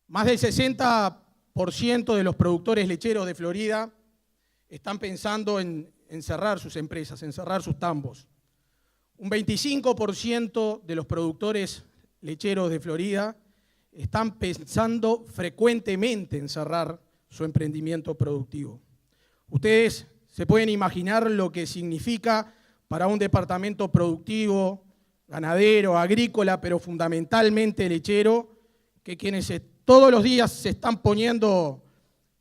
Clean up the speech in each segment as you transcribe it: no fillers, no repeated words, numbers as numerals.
Más del 60% de los productores lecheros de Florida están pensando en cerrar sus empresas, en cerrar sus tambos. Un 25% de los productores lecheros de Florida están pensando frecuentemente en cerrar su emprendimiento productivo. Ustedes se pueden imaginar lo que significa para un departamento productivo, ganadero, agrícola, pero fundamentalmente lechero, que quienes todos los días se están poniendo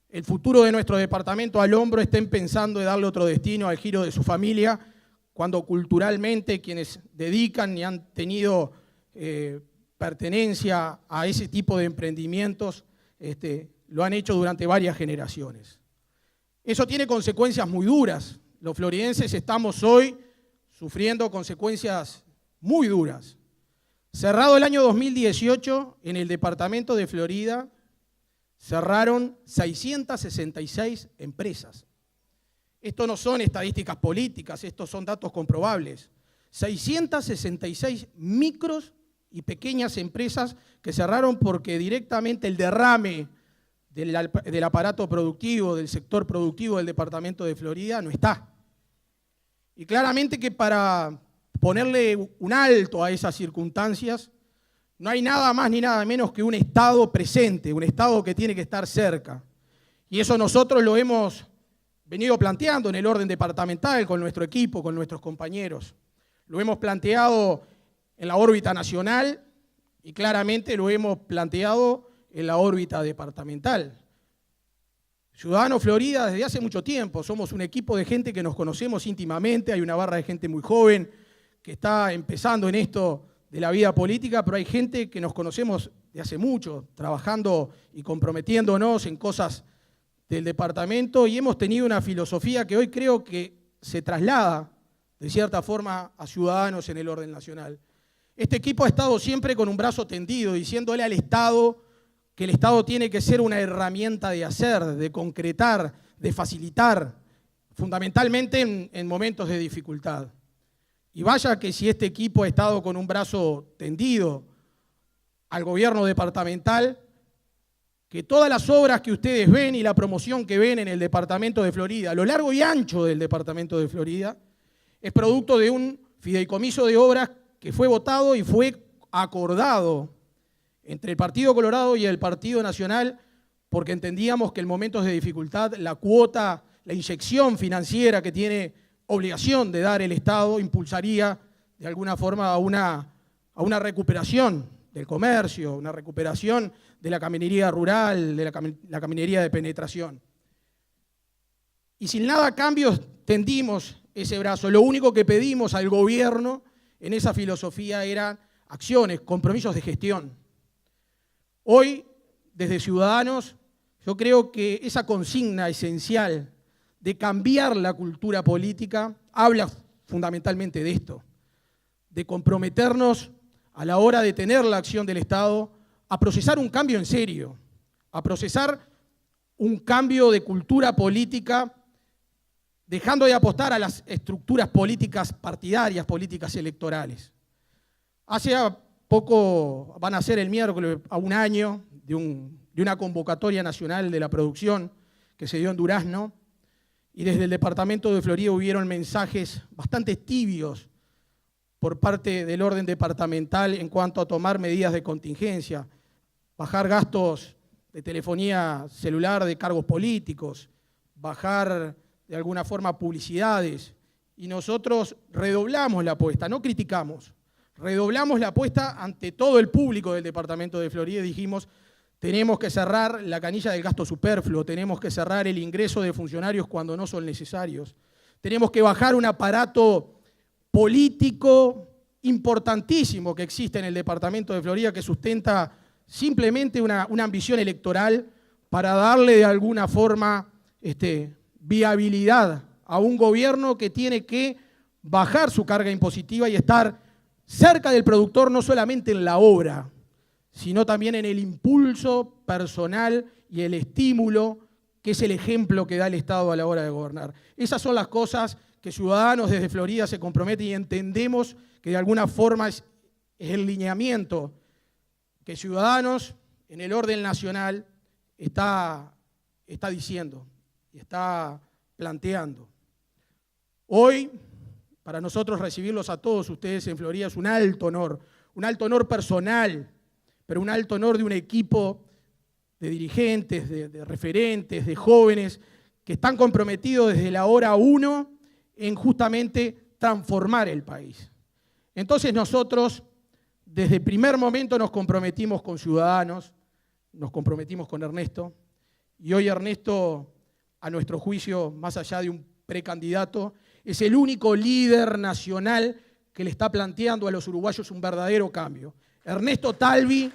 el futuro de nuestro departamento al hombro estén pensando en darle otro destino al giro de su familia, cuando culturalmente quienes dedican y han tenido pertenencia a ese tipo de emprendimientos lo han hecho durante varias generaciones. Eso tiene consecuencias muy duras. Los floridenses estamos hoy sufriendo consecuencias muy duras. Cerrado el año 2018, en el departamento de Florida, cerraron 666 empresas. Esto no son estadísticas políticas, estos son datos comprobables. 666 micros y pequeñas empresas que cerraron porque directamente el derrame del aparato productivo, del sector productivo del departamento de Florida no está. Y claramente que para ponerle un alto a esas circunstancias, no hay nada más ni nada menos que un Estado presente, un Estado que tiene que estar cerca. Y eso nosotros lo hemos venido planteando en el orden departamental con nuestro equipo, con nuestros compañeros. Lo hemos planteado en la órbita nacional y claramente lo hemos planteado en la órbita departamental. Ciudadanos Florida desde hace mucho tiempo, somos un equipo de gente que nos conocemos íntimamente, hay una barra de gente muy joven que está empezando en esto de la vida política, pero hay gente que nos conocemos de hace mucho, trabajando y comprometiéndonos en cosas del departamento, y hemos tenido una filosofía que hoy creo que se traslada de cierta forma a ciudadanos en el orden nacional. Este equipo ha estado siempre con un brazo tendido, diciéndole al Estado que el Estado tiene que ser una herramienta de hacer, de concretar, de facilitar, fundamentalmente en momentos de dificultad. Y vaya que si este equipo ha estado con un brazo tendido al gobierno departamental, que todas las obras que ustedes ven y la promoción que ven en el departamento de Florida, a lo largo y ancho del departamento de Florida, es producto de un fideicomiso de obras que fue votado y fue acordado entre el Partido Colorado y el Partido Nacional, porque entendíamos que en momentos de dificultad la cuota, la inyección financiera que tiene obligación de dar el Estado impulsaría de alguna forma a una recuperación del comercio, una recuperación de la caminería rural, de la caminería de penetración. Y sin nada a cambio tendimos ese brazo. Lo único que pedimos al gobierno en esa filosofía eran acciones, compromisos de gestión. Hoy, desde Ciudadanos, yo creo que esa consigna esencial de cambiar la cultura política habla fundamentalmente de esto, de comprometernos a la hora de tener la acción del Estado a procesar un cambio en serio, a procesar un cambio de cultura política, dejando de apostar a las estructuras políticas partidarias, políticas electorales. Hace poco, van a ser el miércoles, a un año de una convocatoria nacional de la producción que se dio en Durazno, y desde el departamento de Florida hubieron mensajes bastante tibios por parte del orden departamental en cuanto a tomar medidas de contingencia, bajar gastos de telefonía celular de cargos políticos, bajar de alguna forma publicidades, y nosotros redoblamos la apuesta, no criticamos, redoblamos la apuesta ante todo el público del departamento de Florida y dijimos: tenemos que cerrar la canilla del gasto superfluo, tenemos que cerrar el ingreso de funcionarios cuando no son necesarios, tenemos que bajar un aparato político importantísimo que existe en el departamento de Florida que sustenta simplemente una ambición electoral para darle de alguna forma viabilidad a un gobierno que tiene que bajar su carga impositiva y estar cerca del productor no solamente en la obra, sino también en el impulso personal y el estímulo, que es el ejemplo que da el Estado a la hora de gobernar. Esas son las cosas que Ciudadanos desde Florida se comprometen y entendemos que de alguna forma es el lineamiento que Ciudadanos en el orden nacional está diciendo y está planteando. Hoy, para nosotros recibirlos a todos ustedes en Florida es un alto honor personal, pero un alto honor de un equipo de dirigentes, de referentes, de jóvenes que están comprometidos desde la hora 1 en justamente transformar el país. Entonces nosotros, desde el primer momento nos comprometimos con Ciudadanos, nos comprometimos con Ernesto, y hoy Ernesto, a nuestro juicio, más allá de un precandidato, es el único líder nacional que le está planteando a los uruguayos un verdadero cambio. Ernesto Talvi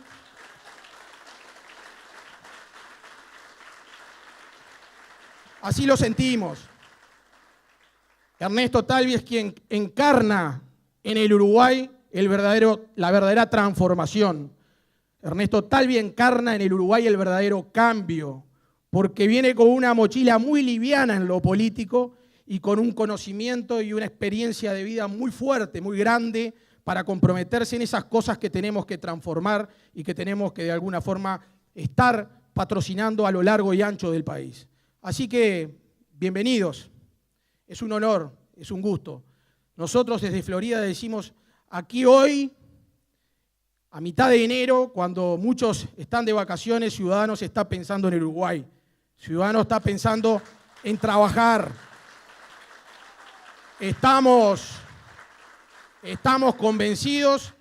así lo sentimos. Ernesto Talvi es quien encarna en el Uruguay la verdadera transformación. Ernesto Talvi encarna en el Uruguay el verdadero cambio, porque viene con una mochila muy liviana en lo político y con un conocimiento y una experiencia de vida muy fuerte, muy grande, para comprometerse en esas cosas que tenemos que transformar y que tenemos que de alguna forma estar patrocinando a lo largo y ancho del país. Así que, bienvenidos. Es un honor, es un gusto. Nosotros desde Florida decimos, aquí hoy, a mitad de enero, cuando muchos están de vacaciones, Ciudadanos está pensando en el Uruguay. Ciudadanos está pensando en trabajar. Estamos convencidos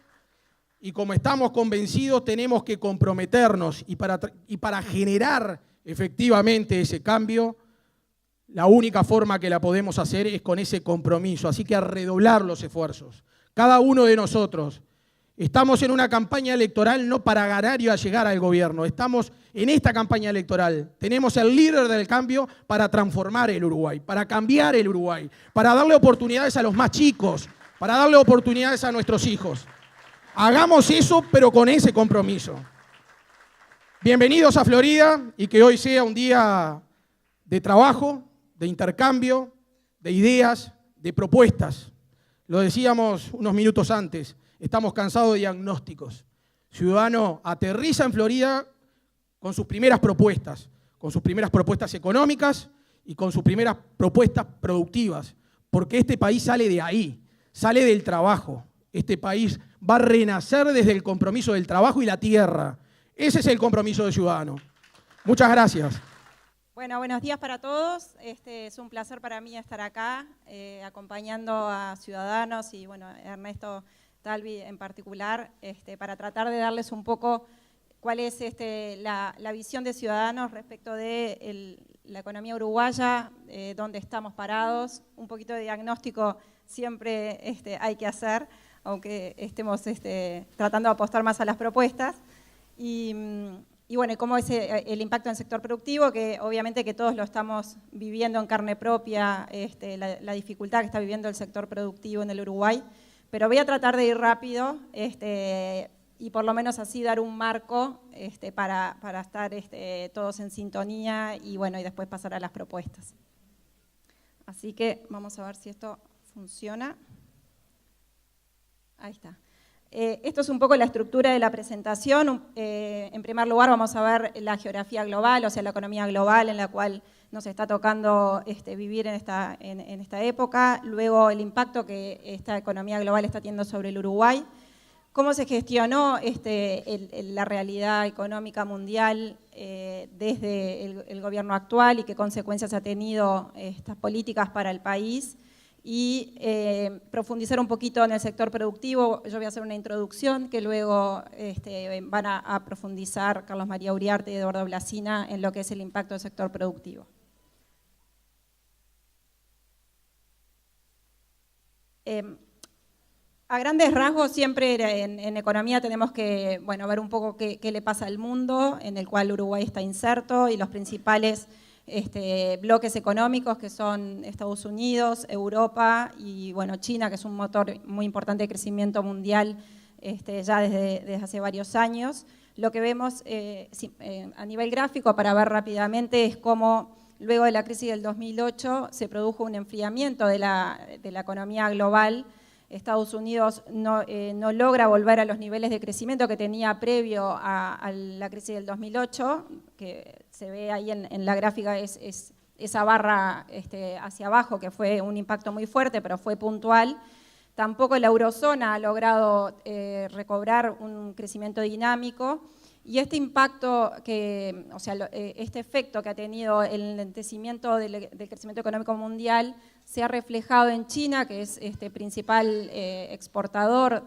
y como estamos convencidos tenemos que comprometernos y para generar efectivamente ese cambio, la única forma que la podemos hacer es con ese compromiso. Así que a redoblar los esfuerzos. Cada uno de nosotros estamos en una campaña electoral no para ganar y a llegar al gobierno. Estamos en esta campaña electoral. Tenemos el líder del cambio para transformar el Uruguay, para cambiar el Uruguay, para darle oportunidades a los más chicos, para darle oportunidades a nuestros hijos. Hagamos eso, pero con ese compromiso. Bienvenidos a Florida y que hoy sea un día de trabajo, de intercambio, de ideas, de propuestas. Lo decíamos unos minutos antes, estamos cansados de diagnósticos. Ciudadano aterriza en Florida con sus primeras propuestas económicas y con sus primeras propuestas productivas, porque este país sale de ahí, sale del trabajo. Este país va a renacer desde el compromiso del trabajo y la tierra. Ese es el compromiso de Ciudadano. Muchas gracias. Bueno, buenos días para todos. Es un placer para mí estar acá acompañando a Ciudadanos y bueno, Ernesto Talvi en particular, para tratar de darles un poco cuál es la visión de Ciudadanos respecto de la economía uruguaya, dónde estamos parados. Un poquito de diagnóstico siempre hay que hacer, aunque estemos tratando de apostar más a las propuestas. Y bueno, cómo es el impacto en el sector productivo, que obviamente que todos lo estamos viviendo en carne propia, la dificultad que está viviendo el sector productivo en el Uruguay. Pero voy a tratar de ir rápido y por lo menos así dar un marco para estar todos en sintonía y bueno, y después pasar a las propuestas. Así que vamos a ver si esto funciona. Ahí está. Esto es un poco la estructura de la presentación. En primer lugar vamos a ver la geografía global, o sea, la economía global en la cual nos está tocando vivir en esta época. Luego el impacto que esta economía global está teniendo sobre el Uruguay. Cómo se gestionó la realidad económica mundial desde el gobierno actual y qué consecuencias ha tenido estas políticas para el país. Y profundizar un poquito en el sector productivo. Yo voy a hacer una introducción que luego van a profundizar Carlos María Uriarte y Eduardo Blasina en lo que es el impacto del sector productivo. A grandes rasgos, siempre en economía tenemos que ver un poco qué le pasa al mundo en el cual Uruguay está inserto y los principales bloques económicos que son Estados Unidos, Europa y bueno, China, que es un motor muy importante de crecimiento mundial ya desde hace varios años. Lo que vemos a nivel gráfico, para ver rápidamente, es cómo luego de la crisis del 2008 se produjo un enfriamiento de la economía global Estados Unidos no logra volver a los niveles de crecimiento que tenía previo a la crisis del 2008, que se ve ahí en la gráfica, es esa barra hacia abajo, que fue un impacto muy fuerte, pero fue puntual. Tampoco la eurozona ha logrado recobrar un crecimiento dinámico, y este impacto, este efecto que ha tenido el lentecimiento del crecimiento económico mundial se ha reflejado en China, que es principal exportador,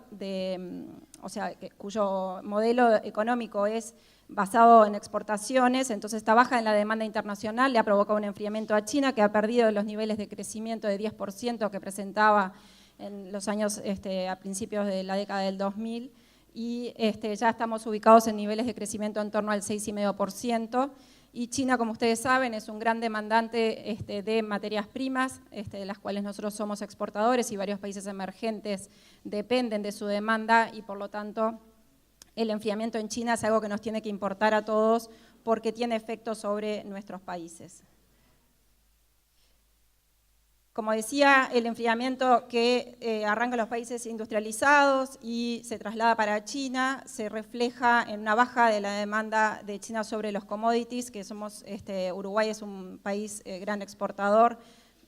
cuyo modelo económico es basado en exportaciones. Entonces esta baja en la demanda internacional le ha provocado un enfriamiento a China, que ha perdido los niveles de crecimiento de 10% que presentaba en los años a principios de la década del 2000, y ya estamos ubicados en niveles de crecimiento en torno al 6,5%, y China, como ustedes saben, es un gran demandante de materias primas, de las cuales nosotros somos exportadores, y varios países emergentes dependen de su demanda, y por lo tanto el enfriamiento en China es algo que nos tiene que importar a todos porque tiene efectos sobre nuestros países. Como decía, el enfriamiento que arranca en los países industrializados y se traslada para China se refleja en una baja de la demanda de China sobre los commodities, que somos, Uruguay es un país gran exportador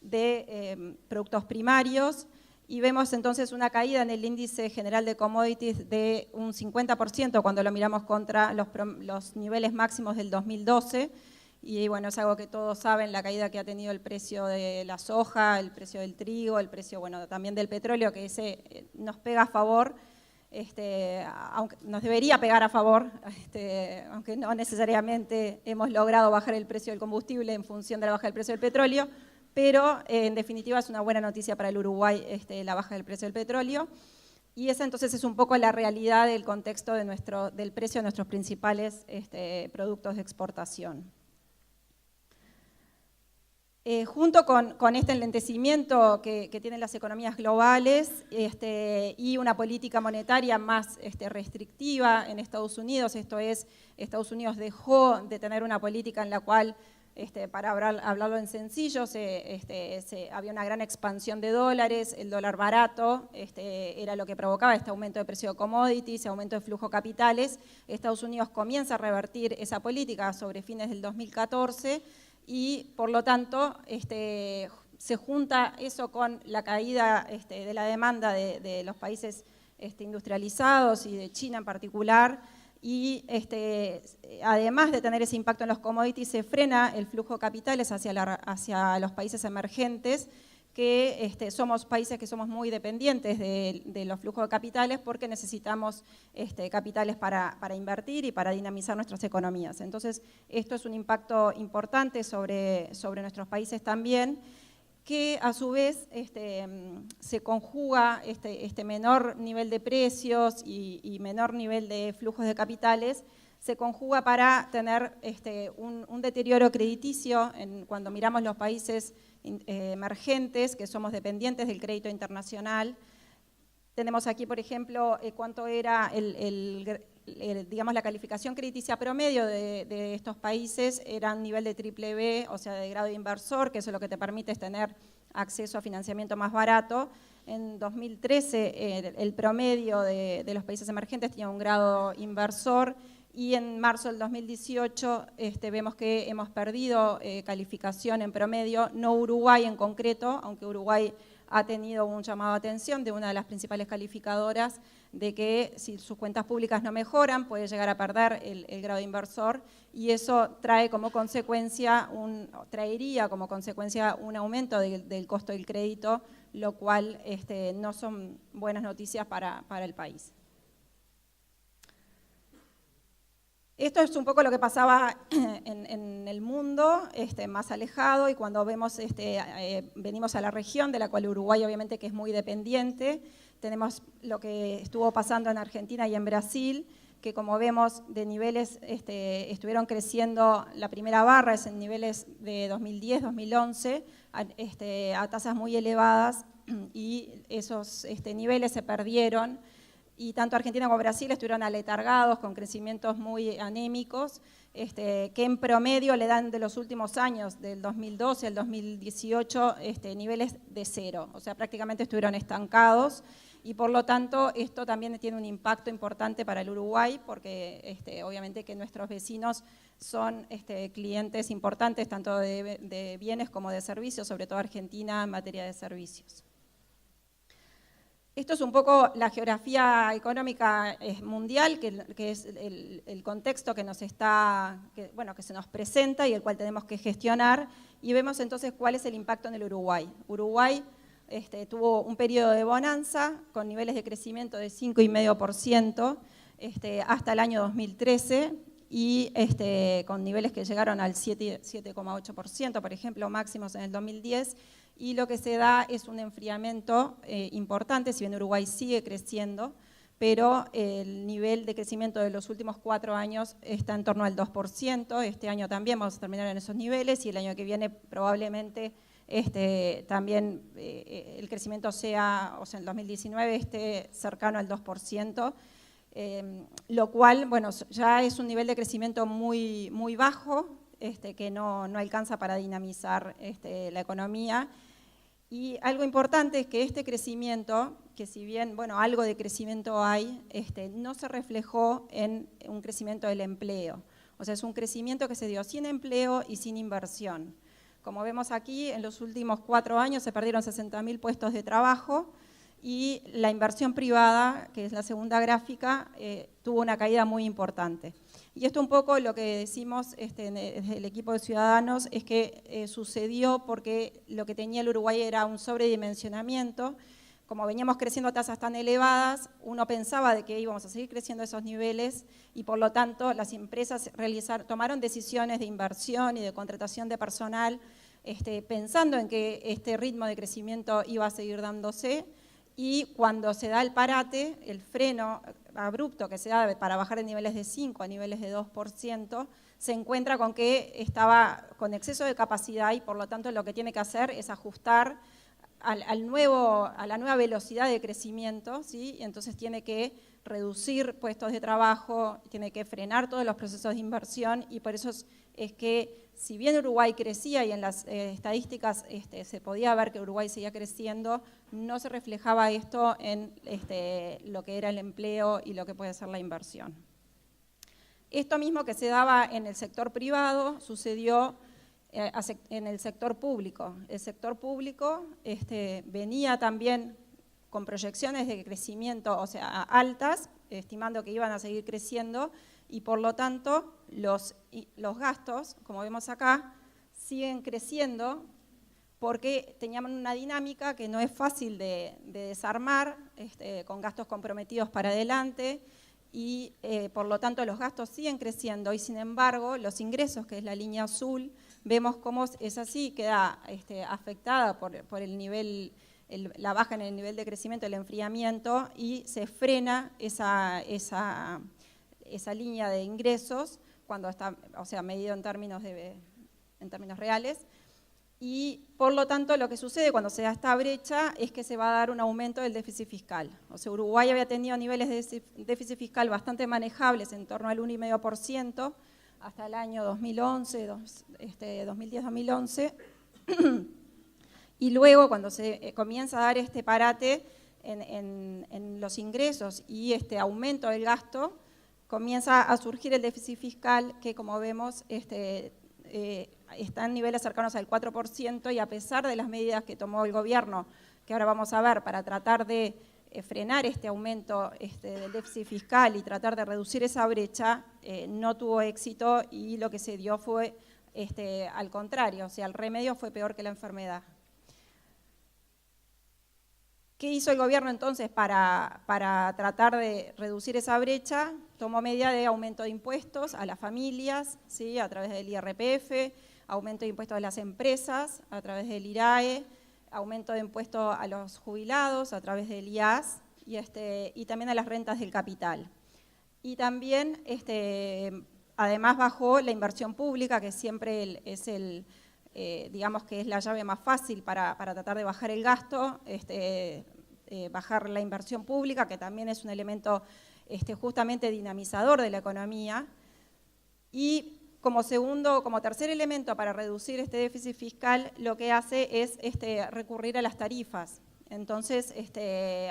de productos primarios, y vemos entonces una caída en el índice general de commodities de un 50% cuando lo miramos contra los niveles máximos del 2012, y bueno, es algo que todos saben, la caída que ha tenido el precio de la soja, el precio del trigo, el precio, bueno, también del petróleo, que ese nos pega a favor, aunque nos debería pegar a favor, aunque no necesariamente hemos logrado bajar el precio del combustible en función de la baja del precio del petróleo, pero en definitiva es una buena noticia para el Uruguay la baja del precio del petróleo. Y esa entonces es un poco la realidad del contexto del precio de nuestros principales productos de exportación. Junto con este enlentecimiento que tienen las economías globales y una política monetaria más restrictiva en Estados Unidos, esto es, Estados Unidos dejó de tener una política en la cual, para hablarlo en sencillo, había una gran expansión de dólares, el dólar barato era lo que provocaba este aumento de precio de commodities, aumento de flujo de capitales. Estados Unidos comienza a revertir esa política sobre fines del 2014, y por lo tanto se junta eso con la caída de la demanda de los países industrializados y de China en particular, y además de tener ese impacto en los commodities, se frena el flujo de capitales hacia los países emergentes, que somos países que somos muy dependientes de los flujos de capitales porque necesitamos capitales para invertir y para dinamizar nuestras economías. Entonces, esto es un impacto importante sobre nuestros países también, que a su vez se conjuga este menor nivel de precios y menor nivel de flujos de capitales, se conjuga para tener un deterioro crediticio cuando miramos los países emergentes, que somos dependientes del crédito internacional. Tenemos aquí, por ejemplo, cuánto era digamos, la calificación crediticia promedio de estos países, era un nivel de BBB, o sea, de grado de inversor, que eso lo que te permite es tener acceso a financiamiento más barato. En 2013 el promedio de los países emergentes tenía un grado inversor, y en marzo del 2018 vemos que hemos perdido calificación en promedio, no Uruguay en concreto, aunque Uruguay ha tenido un llamado de atención de una de las principales calificadoras de que si sus cuentas públicas no mejoran puede llegar a perder el grado de inversor, y eso traería como consecuencia un aumento del costo del crédito, lo cual no son buenas noticias para el país. Esto es un poco lo que pasaba en el mundo más alejado, y cuando vemos, venimos a la región de la cual Uruguay obviamente que es muy dependiente, tenemos lo que estuvo pasando en Argentina y en Brasil, que como vemos de niveles estuvieron creciendo, la primera barra es en niveles de 2010-2011, a tasas muy elevadas, y esos niveles se perdieron. Y tanto Argentina como Brasil estuvieron aletargados con crecimientos muy anémicos, que en promedio le dan de los últimos años, del 2012 al 2018, niveles de cero, o sea, prácticamente estuvieron estancados. y por lo tanto esto también tiene un impacto importante para el Uruguay, porque obviamente que nuestros vecinos son clientes importantes tanto de bienes como de servicios, sobre todo Argentina en materia de servicios. Esto es un poco la geografía económica mundial, que es el contexto que se nos presenta y el cual tenemos que gestionar, y vemos entonces cuál es el impacto en el Uruguay. Uruguay tuvo un periodo de bonanza con niveles de crecimiento de 5,5% hasta el año 2013 y con niveles que llegaron al 7,8%, por ejemplo, máximos en el 2010, y lo que se da es un enfriamiento importante, si bien Uruguay sigue creciendo, pero el nivel de crecimiento de los últimos 4 años está en torno al 2%, este año también vamos a terminar en esos niveles y el año que viene probablemente también el crecimiento sea, o sea, en el 2019 esté cercano al 2%, lo cual, bueno, ya es un nivel de crecimiento muy, muy bajo, que no alcanza para dinamizar la economía. Y algo importante es que este crecimiento, que si bien, bueno, algo de crecimiento hay, no se reflejó en un crecimiento del empleo. O sea, es un crecimiento que se dio sin empleo y sin inversión. Como vemos aquí, en los últimos 4 años se perdieron 60.000 puestos de trabajo y la inversión privada, que es la segunda gráfica, tuvo una caída muy importante. Y esto un poco lo que decimos desde el equipo de Ciudadanos es que sucedió porque lo que tenía el Uruguay era un sobredimensionamiento. Como veníamos creciendo a tasas tan elevadas, uno pensaba de que íbamos a seguir creciendo a esos niveles y por lo tanto las empresas tomaron decisiones de inversión y de contratación de personal pensando en que este ritmo de crecimiento iba a seguir dándose, y cuando se da el parate, el freno abrupto que se da para bajar de niveles de 5 a niveles de 2%, se encuentra con que estaba con exceso de capacidad y por lo tanto lo que tiene que hacer es ajustar a la nueva velocidad de crecimiento, ¿sí? Y entonces tiene que reducir puestos de trabajo, tiene que frenar todos los procesos de inversión y por eso es que si bien Uruguay crecía y en las estadísticas se podía ver que Uruguay seguía creciendo, no se reflejaba esto en lo que era el empleo y lo que puede ser la inversión. Esto mismo que se daba en el sector privado sucedió en el sector público. El sector público venía también con proyecciones de crecimiento, o sea, altas, estimando que iban a seguir creciendo, y por lo tanto los gastos, como vemos acá, siguen creciendo porque teníamos una dinámica que no es fácil de desarmar, con gastos comprometidos para adelante, y por lo tanto los gastos siguen creciendo y sin embargo los ingresos, que es la línea azul, vemos cómo es así, queda afectada por el nivel, la baja en el nivel de crecimiento, el enfriamiento, y se frena esa línea de ingresos cuando está, o sea, medido en términos reales. Y por lo tanto lo que sucede cuando se da esta brecha es que se va a dar un aumento del déficit fiscal. O sea, Uruguay había tenido niveles de déficit fiscal bastante manejables, en torno al 1,5%, hasta el año 2011, 2010-2011. Y luego cuando se comienza a dar este parate en los ingresos y este aumento del gasto, comienza a surgir el déficit fiscal que, como vemos, está en niveles cercanos al 4%, y a pesar de las medidas que tomó el gobierno, que ahora vamos a ver, para tratar de frenar este aumento del déficit fiscal y tratar de reducir esa brecha, no tuvo éxito y lo que se dio fue al contrario, o sea, el remedio fue peor que la enfermedad. ¿Qué hizo el gobierno entonces para tratar de reducir esa brecha? Tomó medida de aumento de impuestos a las familias, ¿sí?, a través del IRPF, aumento de impuestos a las empresas a través del IRAE, aumento de impuestos a los jubilados a través del IAS y también a las rentas del capital. Y también, además, bajó la inversión pública, que siempre es digamos que es la llave más fácil para tratar de bajar el gasto, bajar la inversión pública, que también es un elemento justamente dinamizador de la economía. Y como tercer elemento para reducir este déficit fiscal, lo que hace es recurrir a las tarifas. Entonces,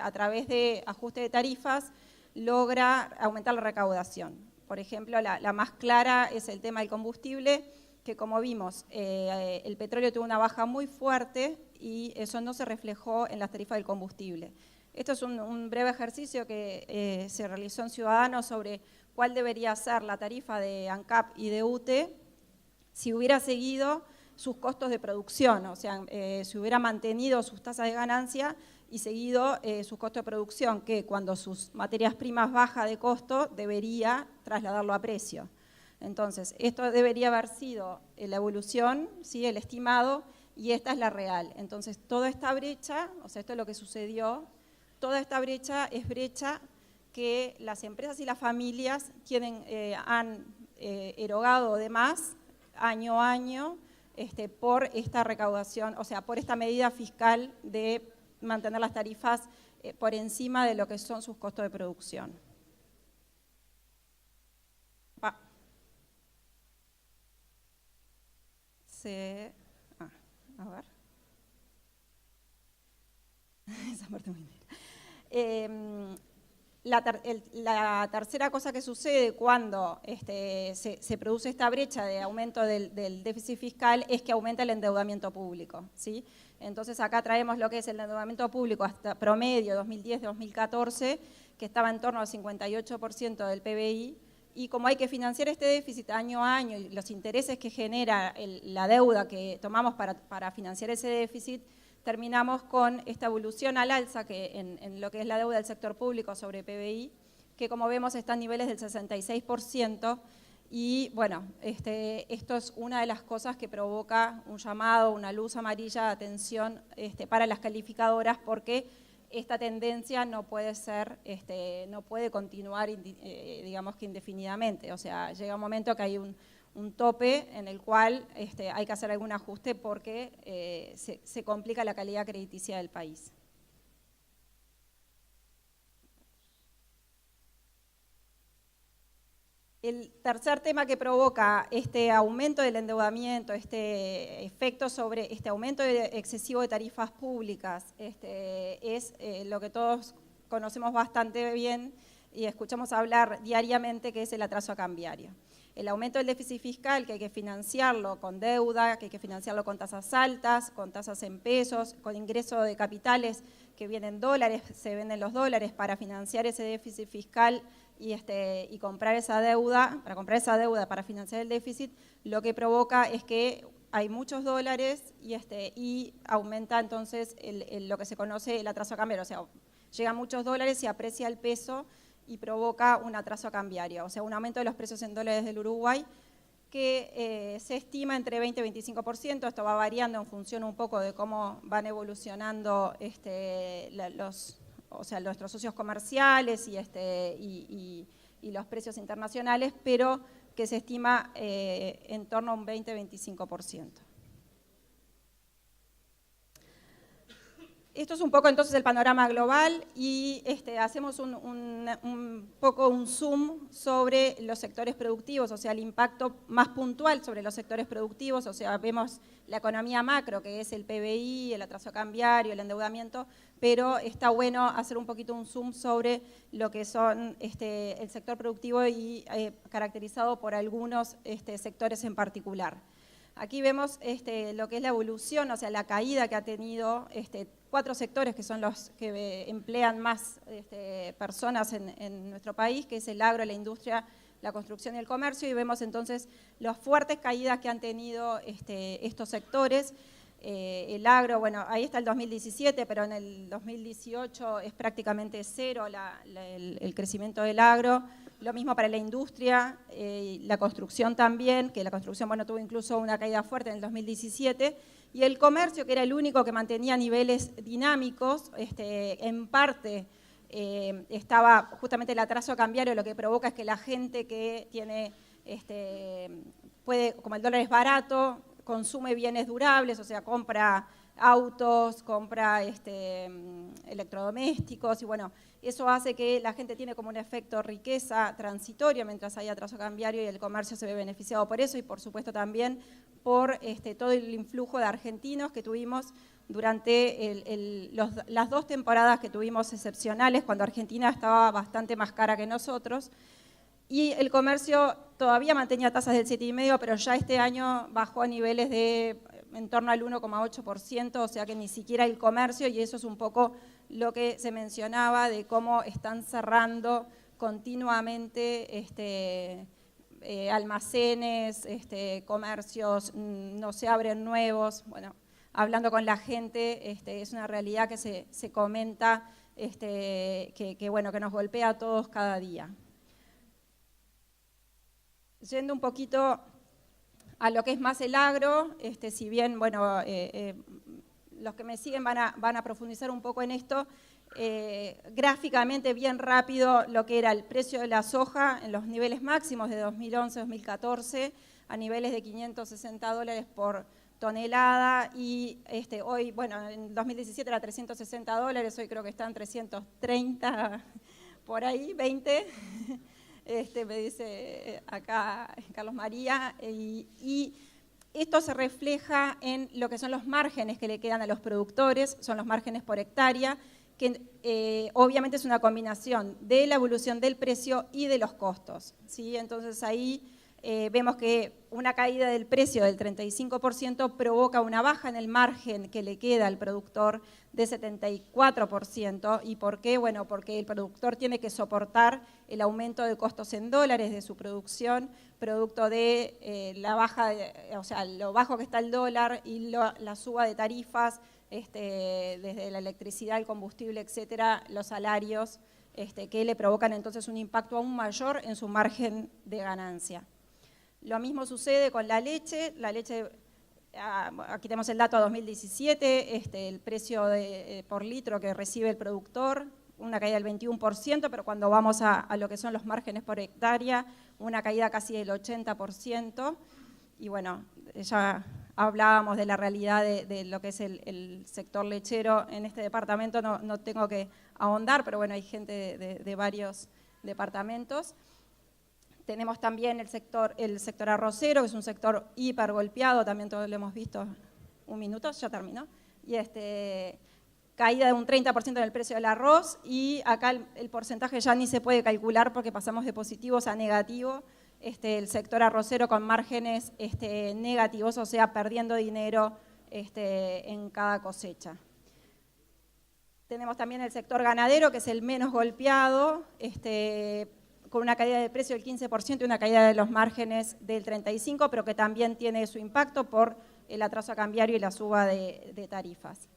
a través de ajuste de tarifas, logra aumentar la recaudación. Por ejemplo, la más clara es el tema del combustible, que como vimos, el petróleo tuvo una baja muy fuerte y eso no se reflejó en las tarifas del combustible. Esto es un breve ejercicio que se realizó en Ciudadanos sobre cuál debería ser la tarifa de ANCAP y de UTE si hubiera seguido sus costos de producción, o sea, si hubiera mantenido sus tasas de ganancia y seguido sus costos de producción, que cuando sus materias primas baja de costo debería trasladarlo a precio. Entonces, esto debería haber sido la evolución, ¿sí?, el estimado, y esta es la real. Entonces, toda esta brecha, o sea, esto es lo que sucedió, toda esta brecha es brecha que las empresas y las familias han erogado de más año a año por esta recaudación, o sea, por esta medida fiscal de mantener las tarifas por encima de lo que son sus costos de producción. A ver. Esa parte muy bien. La tercera cosa que sucede cuando se produce esta brecha de aumento del déficit fiscal es que aumenta el endeudamiento público, ¿sí? Entonces acá traemos lo que es el endeudamiento público hasta promedio 2010-2014, que estaba en torno al 58% del PBI, y como hay que financiar este déficit año a año y los intereses que genera la deuda que tomamos para financiar ese déficit, terminamos con esta evolución al alza que en lo que es la deuda del sector público sobre PBI, que como vemos está en niveles del 66%, y bueno, esto es una de las cosas que provoca un llamado, una luz amarilla de atención para las calificadoras, porque esta tendencia no puede ser, no puede continuar, digamos que indefinidamente. O sea, llega un momento que hay un tope en el cual hay que hacer algún ajuste porque se complica la calidad crediticia del país. El tercer tema que provoca este aumento del endeudamiento, este efecto sobre este aumento excesivo de tarifas públicas, es lo que todos conocemos bastante bien y escuchamos hablar diariamente, que es el atraso cambiario. El aumento del déficit fiscal, que hay que financiarlo con deuda, que hay que financiarlo con tasas altas, con tasas en pesos, con ingreso de capitales que vienen dólares, se venden los dólares para financiar ese déficit fiscal y comprar esa deuda, para financiar el déficit, lo que provoca es que hay muchos dólares y aumenta entonces lo que se conoce el atraso cambiario, o sea, llegan muchos dólares, se aprecia el peso y provoca un atraso cambiario, o sea, un aumento de los precios en dólares del Uruguay que se estima entre 20 y 25%, esto va variando en función un poco de cómo van evolucionando nuestros socios comerciales y los precios internacionales, pero que se estima en torno a un 20-25%. Esto es un poco entonces el panorama global y hacemos un poco un zoom sobre los sectores productivos, o sea, el impacto más puntual sobre los sectores productivos, o sea, vemos la economía macro, que es el PBI, el atraso cambiario, el endeudamiento, pero está bueno hacer un poquito un zoom sobre lo que son el sector productivo y caracterizado por algunos sectores en particular. Aquí vemos lo que es la evolución, o sea, la caída que ha tenido 4 sectores que son los que emplean más personas en nuestro país, que es el agro, la industria, la construcción y el comercio, y vemos entonces las fuertes caídas que han tenido estos sectores. El agro, bueno, ahí está el 2017, pero en el 2018 es prácticamente cero el crecimiento del agro. Lo mismo para la industria, la construcción también, que la construcción, bueno, tuvo incluso una caída fuerte en el 2017, y el comercio, que era el único que mantenía niveles dinámicos, en parte estaba justamente el atraso cambiario, lo que provoca es que la gente que tiene, como el dólar es barato, consume bienes durables, o sea, compra autos, compra electrodomésticos, y bueno, eso hace que la gente tiene como un efecto riqueza transitorio mientras hay atraso cambiario, y el comercio se ve beneficiado por eso, y por supuesto también por todo el influjo de argentinos que tuvimos durante las 2 temporadas que tuvimos excepcionales, cuando Argentina estaba bastante más cara que nosotros, y el comercio todavía mantenía tasas del 7,5%, pero ya este año bajó a niveles de en torno al 1,8%, o sea que ni siquiera el comercio, y eso es un poco lo que se mencionaba de cómo están cerrando continuamente almacenes, comercios, no se abren nuevos. Bueno, hablando con la gente, es una realidad que se comenta, bueno, que nos golpea a todos cada día. Yendo un poquito a lo que es más el agro, si bien, bueno, los que me siguen van a profundizar un poco en esto, gráficamente bien rápido lo que era el precio de la soja en los niveles máximos de 2011-2014 a niveles de $560 por tonelada y hoy, bueno, en 2017 era $360, hoy creo que están 330 por ahí, 20. Me dice acá Carlos María, y esto se refleja en lo que son los márgenes que le quedan a los productores, son los márgenes por hectárea, que obviamente es una combinación de la evolución del precio y de los costos, ¿sí? Entonces ahí vemos que una caída del precio del 35% provoca una baja en el margen que le queda al productor de 74%. ¿Y por qué? Bueno, porque el productor tiene que soportar el aumento de costos en dólares de su producción, producto de la baja, o sea, lo bajo que está el dólar y la suba de tarifas, desde la electricidad, el combustible, etcétera, los salarios, que le provocan entonces un impacto aún mayor en su margen de ganancia. Lo mismo sucede con la leche. La leche, aquí tenemos el dato a 2017, el precio por litro que recibe el productor, una caída del 21%, pero cuando vamos a lo que son los márgenes por hectárea, una caída casi del 80%. Y bueno, ya hablábamos de la realidad de lo que es el sector lechero en este departamento, no tengo que ahondar, pero bueno, hay gente de varios departamentos. Tenemos también el sector arrocero, que es un sector hiper golpeado, también todos lo hemos visto. Un minuto, ya terminó. Y caída de un 30% en el precio del arroz, y acá el porcentaje ya ni se puede calcular porque pasamos de positivos a negativos. El sector arrocero con márgenes negativos, o sea, perdiendo dinero en cada cosecha. Tenemos también el sector ganadero, que es el menos golpeado, con una caída de precio del 15% y una caída de los márgenes del 35%, pero que también tiene su impacto por el atraso cambiario y la suba de tarifas.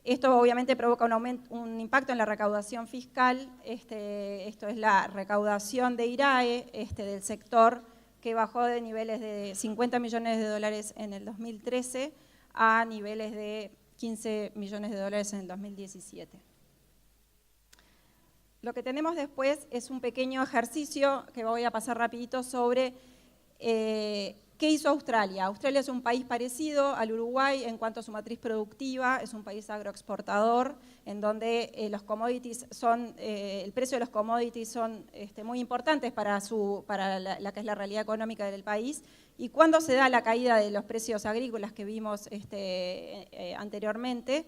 Esto obviamente provoca un impacto en la recaudación fiscal. Esto es la recaudación de IRAE del sector, que bajó de niveles de $50 millones en el 2013 a niveles de $15 millones en el 2017. Lo que tenemos después es un pequeño ejercicio que voy a pasar rapidito sobre qué hizo Australia. Australia es un país parecido al Uruguay en cuanto a su matriz productiva, es un país agroexportador en donde los commodities el precio de los commodities son muy importantes para la que es la realidad económica del país. Y cuando se da la caída de los precios agrícolas que vimos anteriormente,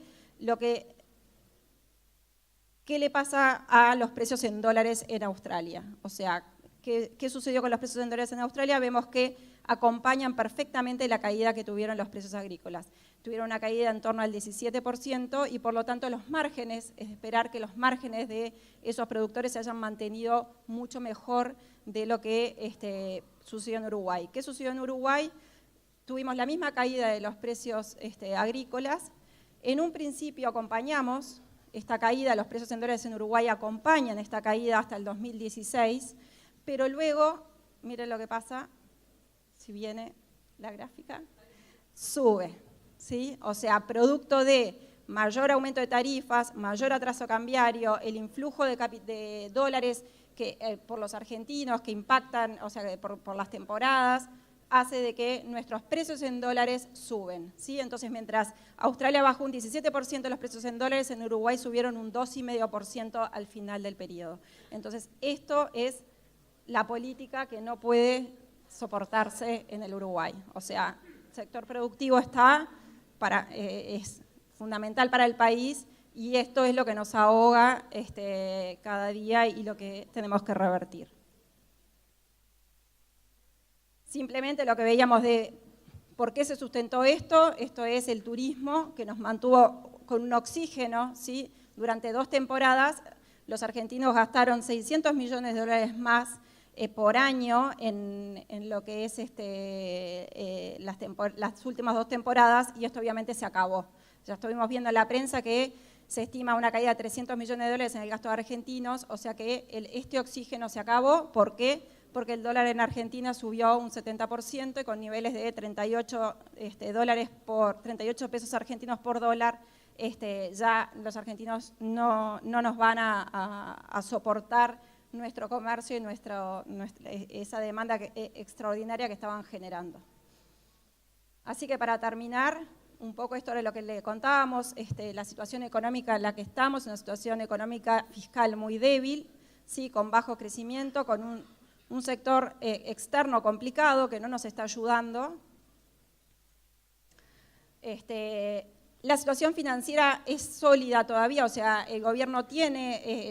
¿qué le pasa a los precios en dólares en Australia? O sea, ¿qué sucedió con los precios en dólares en Australia? Vemos que acompañan perfectamente la caída que tuvieron los precios agrícolas. Tuvieron una caída en torno al 17% y por lo tanto los márgenes, es esperar que los márgenes de esos productores se hayan mantenido mucho mejor de lo que sucedió en Uruguay. ¿Qué sucedió en Uruguay? Tuvimos la misma caída de los precios agrícolas. En un principio acompañamos esta caída, los precios en dólares en Uruguay acompañan esta caída hasta el 2016, pero luego, miren lo que pasa, si viene la gráfica, sube, ¿sí? O sea, producto de mayor aumento de tarifas, mayor atraso cambiario, el influjo de dólares por los argentinos que impactan, o sea, por las temporadas, hace de que nuestros precios en dólares suben, ¿sí? Entonces, mientras Australia bajó un 17% los precios en dólares, en Uruguay subieron un 2,5% al final del periodo. Entonces, esto es la política que no puede soportarse en el Uruguay. O sea, el sector productivo es fundamental para el país, y esto es lo que nos ahoga cada día y lo que tenemos que revertir. Simplemente lo que veíamos de por qué se sustentó esto es el turismo que nos mantuvo con un oxígeno, ¿sí? Durante 2 temporadas los argentinos gastaron $600 millones más por año en lo que es las últimas 2 temporadas, y esto obviamente se acabó. Ya estuvimos viendo en la prensa que se estima una caída de $300 millones en el gasto de argentinos, o sea que este oxígeno se acabó. ¿Por qué? Porque el dólar en Argentina subió un 70% y con niveles de 38 pesos argentinos por dólar, ya los argentinos no nos van a soportar nuestro comercio y esa demanda extraordinaria que estaban generando. Así que para terminar, un poco esto era lo que le contábamos, la situación económica en la que estamos, una situación económica fiscal muy débil, ¿sí? Con bajo crecimiento, con un sector externo complicado que no nos está ayudando. La situación financiera es sólida todavía, o sea, el gobierno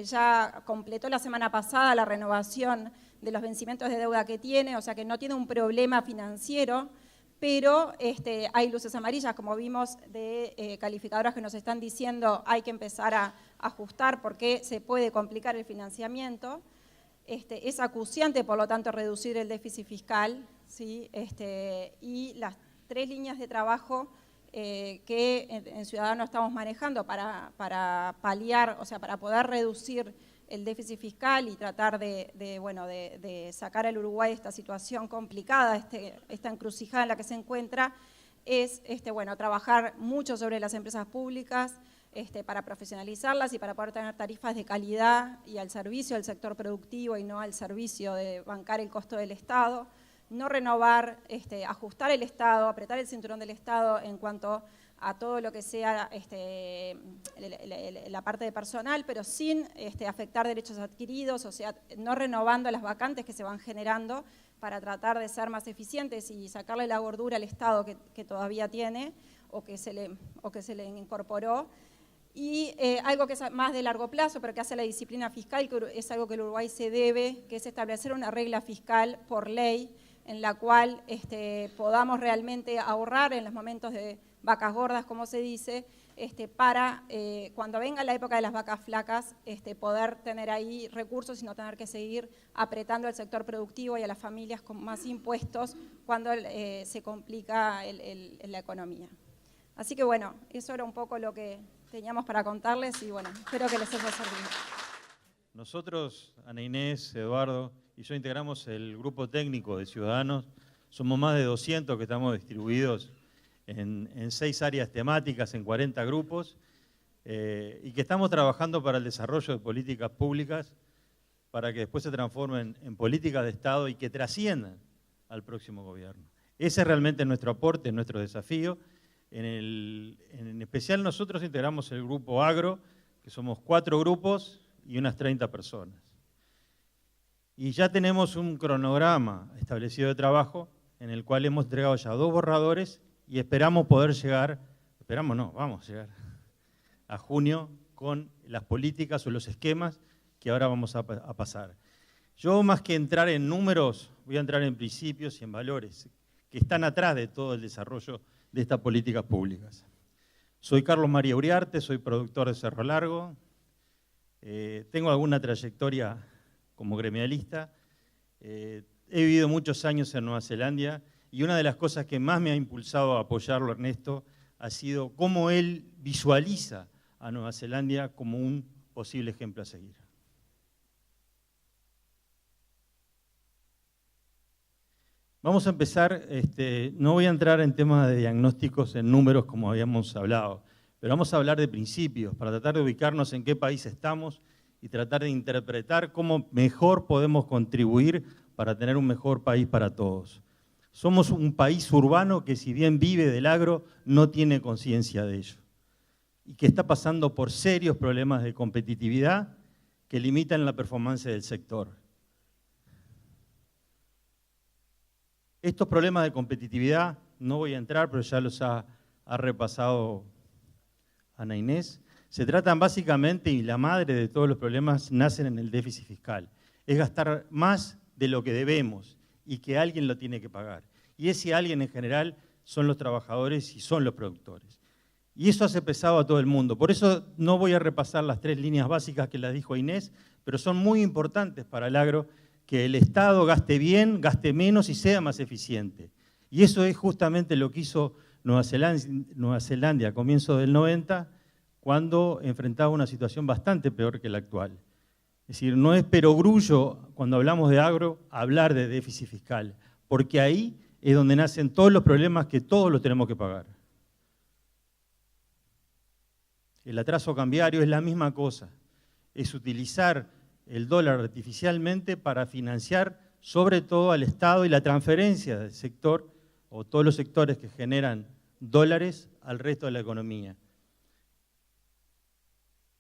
ya completó la semana pasada la renovación de los vencimientos de deuda que tiene, o sea que no tiene un problema financiero, pero hay luces amarillas, como vimos, de calificadoras que nos están diciendo hay que empezar a ajustar porque se puede complicar el financiamiento. Es acuciante, por lo tanto, reducir el déficit fiscal, ¿sí? Y las 3 líneas de trabajo que en Ciudadanos estamos manejando para paliar, o sea, para poder reducir el déficit fiscal y tratar de sacar al Uruguay de esta situación complicada, esta encrucijada en la que se encuentra, es trabajar mucho sobre las empresas públicas, para profesionalizarlas y para poder tener tarifas de calidad y al servicio del sector productivo y no al servicio de bancar el costo del Estado, no renovar, ajustar el Estado, apretar el cinturón del Estado en cuanto a todo lo que sea la parte de personal, pero sin afectar derechos adquiridos, o sea, no renovando las vacantes que se van generando para tratar de ser más eficientes y sacarle la gordura al Estado que todavía tiene o que se le incorporó. Y algo que es más de largo plazo, pero que hace la disciplina fiscal, que es algo que el Uruguay se debe, que es establecer una regla fiscal por ley en la cual podamos realmente ahorrar en los momentos de vacas gordas, como se dice, para cuando venga la época de las vacas flacas, poder tener ahí recursos y no tener que seguir apretando al sector productivo y a las familias con más impuestos cuando se complica la economía. Así que bueno, eso era un poco lo que teníamos para contarles y bueno, espero que les haya servido. Nosotros, Ana Inés, Eduardo y yo integramos el grupo técnico de Ciudadanos. Somos más de 200 que estamos distribuidos en 6 áreas temáticas, en 40 grupos, y que estamos trabajando para el desarrollo de políticas públicas para que después se transformen en políticas de Estado y que trasciendan al próximo gobierno. Ese es realmente nuestro aporte, nuestro desafío. En especial nosotros integramos el grupo Agro, que somos 4 grupos y unas 30 personas. Y ya tenemos un cronograma establecido de trabajo en el cual hemos entregado ya 2 borradores y esperamos poder llegar, vamos a llegar a junio con las políticas o los esquemas que ahora vamos a pasar. Yo, más que entrar en números, voy a entrar en principios y en valores que están atrás de todo el desarrollo de estas políticas públicas. Soy Carlos María Uriarte, soy productor de Cerro Largo, tengo alguna trayectoria como gremialista, he vivido muchos años en Nueva Zelanda y una de las cosas que más me ha impulsado a apoyarlo, Ernesto, ha sido cómo él visualiza a Nueva Zelanda como un posible ejemplo a seguir. Vamos a empezar, no voy a entrar en temas de diagnósticos, en números como habíamos hablado, pero vamos a hablar de principios para tratar de ubicarnos en qué país estamos y tratar de interpretar cómo mejor podemos contribuir para tener un mejor país para todos. Somos un país urbano que, si bien vive del agro, no tiene conciencia de ello y que está pasando por serios problemas de competitividad que limitan la performance del sector. Estos problemas de competitividad, no voy a entrar, pero ya los ha repasado Ana Inés, se tratan básicamente, y la madre de todos los problemas nacen en el déficit fiscal. Es gastar más de lo que debemos y que alguien lo tiene que pagar. Y ese alguien en general son los trabajadores y son los productores. Y eso hace pesado a todo el mundo. Por eso no voy a repasar las 3 líneas básicas que las dijo Inés, pero son muy importantes para el agro, que el Estado gaste bien, gaste menos y sea más eficiente. Y eso es justamente lo que hizo Nueva Zelanda a comienzos del 90, cuando enfrentaba una situación bastante peor que la actual. Es decir, no es perogrullo cuando hablamos de agro hablar de déficit fiscal, porque ahí es donde nacen todos los problemas que todos los tenemos que pagar. El atraso cambiario es la misma cosa, es utilizar el dólar artificialmente para financiar sobre todo al Estado y la transferencia del sector o todos los sectores que generan dólares al resto de la economía.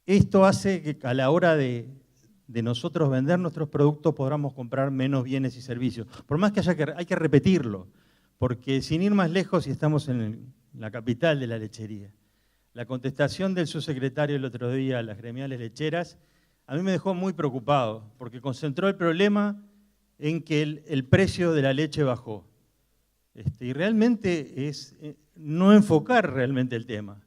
Esto hace que a la hora de nosotros vender nuestros productos podamos comprar menos bienes y servicios. Por más que hay que repetirlo, porque sin ir más lejos, y estamos en la capital de la lechería, la contestación del subsecretario el otro día a las gremiales lecheras a mí me dejó muy preocupado, porque concentró el problema en que el precio de la leche bajó. Y realmente es no enfocar realmente el tema.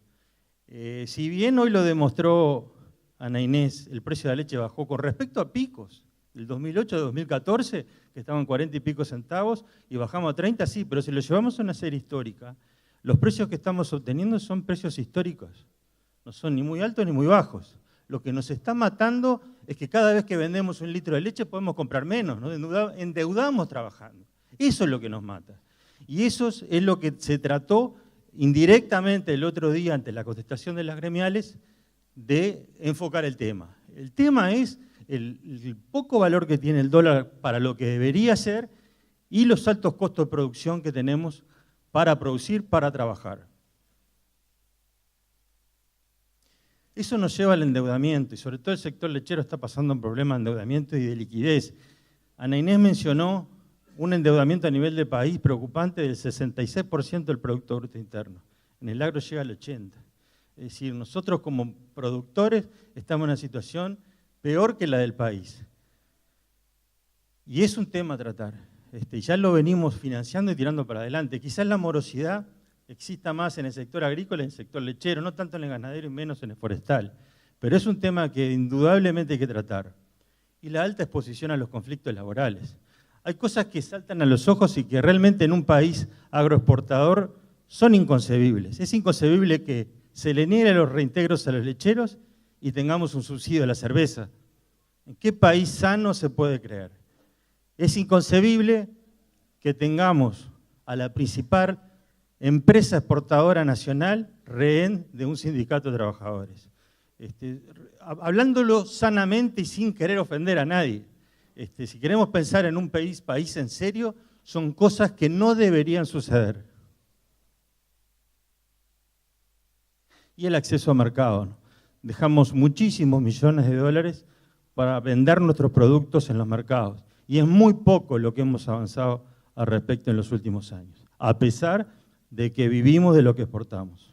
Si bien hoy lo demostró Ana Inés, el precio de la leche bajó con respecto a picos, del 2008 a 2014, que estaban 40 y pico centavos, y bajamos a 30, sí, pero si lo llevamos a una serie histórica, los precios que estamos obteniendo son precios históricos, no son ni muy altos ni muy bajos. Lo que nos está matando es que cada vez que vendemos 1 litro de leche podemos comprar menos, ¿no? Endeudamos trabajando. Eso es lo que nos mata. Y eso es lo que se trató indirectamente el otro día ante la contestación de las gremiales de enfocar el tema. El tema es el poco valor que tiene el dólar para lo que debería ser y los altos costos de producción que tenemos para producir, para trabajar. Eso nos lleva al endeudamiento y sobre todo el sector lechero está pasando un problema de endeudamiento y de liquidez. Ana Inés mencionó un endeudamiento a nivel de país preocupante del 66% del Producto Bruto Interno. En el agro llega al 80%. Es decir, nosotros como productores estamos en una situación peor que la del país. Y es un tema a tratar. Ya lo venimos financiando y tirando para adelante. Quizás la morosidad exista más en el sector agrícola y en el sector lechero, no tanto en el ganadero y menos en el forestal. Pero es un tema que indudablemente hay que tratar. Y la alta exposición a los conflictos laborales. Hay cosas que saltan a los ojos y que realmente en un país agroexportador son inconcebibles. Es inconcebible que se le niegue los reintegros a los lecheros y tengamos un subsidio a la cerveza. ¿En qué país sano se puede creer? Es inconcebible que tengamos a la principal empresa exportadora nacional rehén de un sindicato de trabajadores. Hablándolo sanamente y sin querer ofender a nadie. Si queremos pensar en un país en serio, son cosas que no deberían suceder. Y el acceso a mercado, ¿no? Dejamos muchísimos millones de dólares para vender nuestros productos en los mercados. Y es muy poco lo que hemos avanzado al respecto en los últimos años, a pesar de que vivimos de lo que exportamos.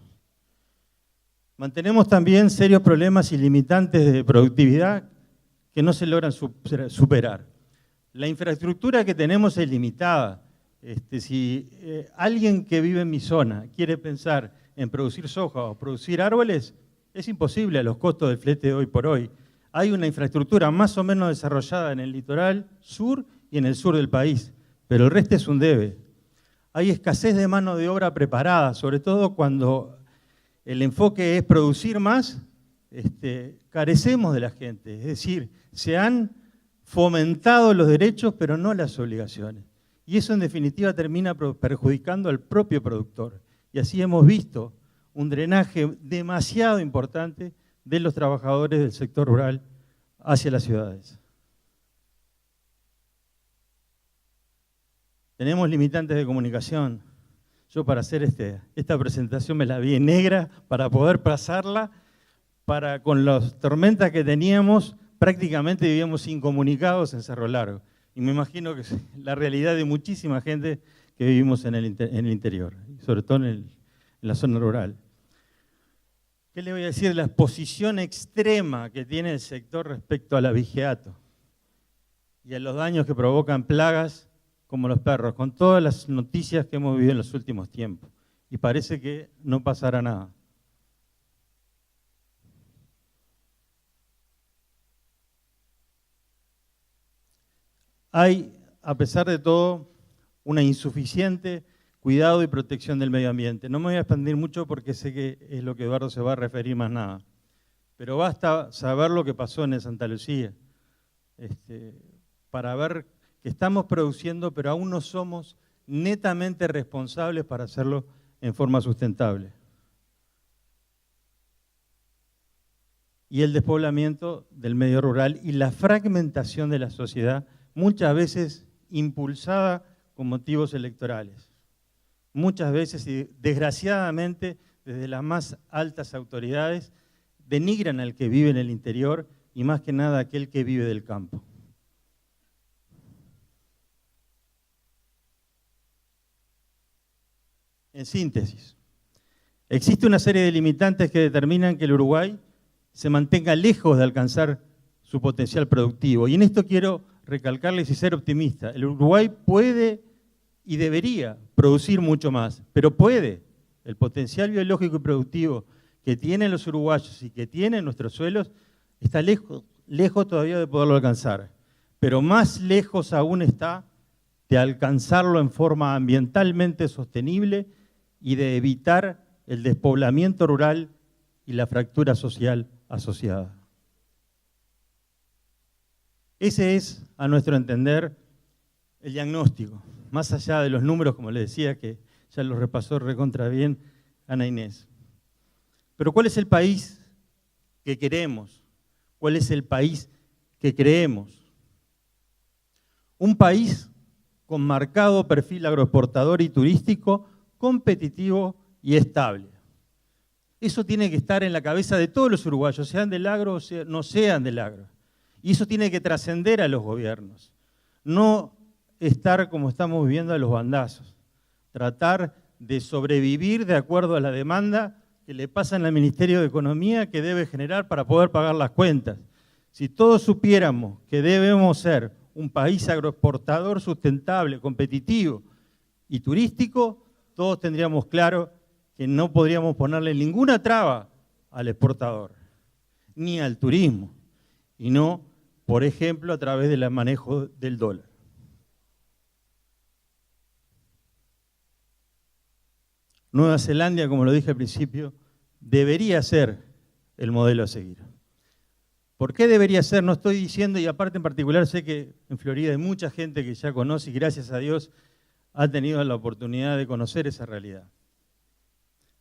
Mantenemos también serios problemas y limitantes de productividad que no se logran superar. La infraestructura que tenemos es limitada. Si alguien que vive en mi zona quiere pensar en producir soja o producir árboles, es imposible a los costos del flete de hoy por hoy. Hay una infraestructura más o menos desarrollada en el litoral sur y en el sur del país, pero el resto es un debe. Hay escasez de mano de obra preparada, sobre todo cuando el enfoque es producir más, carecemos de la gente. Es decir, se han fomentado los derechos, pero no las obligaciones. Y eso en definitiva termina perjudicando al propio productor. Y así hemos visto un drenaje demasiado importante de los trabajadores del sector rural hacia las ciudades. Tenemos limitantes de comunicación. Yo para hacer esta presentación me la vi en negra para poder pasarla, con las tormentas que teníamos, prácticamente vivíamos incomunicados en Cerro Largo. Y me imagino que es la realidad de muchísima gente que vivimos en el interior, sobre todo en la zona rural. ¿Qué le voy a decir? La exposición extrema que tiene el sector respecto al abigeato y a los daños que provocan plagas como los perros, con todas las noticias que hemos vivido en los últimos tiempos. Y parece que no pasará nada. Hay, a pesar de todo, una insuficiente cuidado y protección del medio ambiente. No me voy a expandir mucho porque sé que es lo que Eduardo se va a referir más nada. Pero basta saber lo que pasó en Santa Lucía para ver que estamos produciendo, pero aún no somos netamente responsables para hacerlo en forma sustentable. Y el despoblamiento del medio rural y la fragmentación de la sociedad, muchas veces impulsada con motivos electorales. Muchas veces, y desgraciadamente, desde las más altas autoridades, denigran al que vive en el interior y más que nada aquel que vive del campo. En síntesis, existe una serie de limitantes que determinan que el Uruguay se mantenga lejos de alcanzar su potencial productivo. Y en esto quiero recalcarles y ser optimista. El Uruguay puede y debería producir mucho más, pero puede. El potencial biológico y productivo que tienen los uruguayos y que tienen nuestros suelos está lejos todavía de poderlo alcanzar. Pero más lejos aún está de alcanzarlo en forma ambientalmente sostenible y de evitar el despoblamiento rural y la fractura social asociada. Ese es, a nuestro entender, el diagnóstico, más allá de los números, como les decía, que ya los repasó recontra bien Ana Inés. Pero ¿cuál es el país que queremos? ¿Cuál es el país que creemos? Un país con marcado perfil agroexportador y turístico, competitivo y estable. Eso tiene que estar en la cabeza de todos los uruguayos, sean del agro o no sean del agro. Y eso tiene que trascender a los gobiernos. No estar como estamos viviendo a los bandazos. Tratar de sobrevivir de acuerdo a la demanda que le pasan al Ministerio de Economía que debe generar para poder pagar las cuentas. Si todos supiéramos que debemos ser un país agroexportador sustentable, competitivo y turístico, todos tendríamos claro que no podríamos ponerle ninguna traba al exportador, ni al turismo, y no, por ejemplo, a través del manejo del dólar. Nueva Zelanda, como lo dije al principio, debería ser el modelo a seguir. ¿Por qué debería ser? No estoy diciendo, y aparte en particular sé que en Florida hay mucha gente que ya conoce y gracias a Dios ha tenido la oportunidad de conocer esa realidad.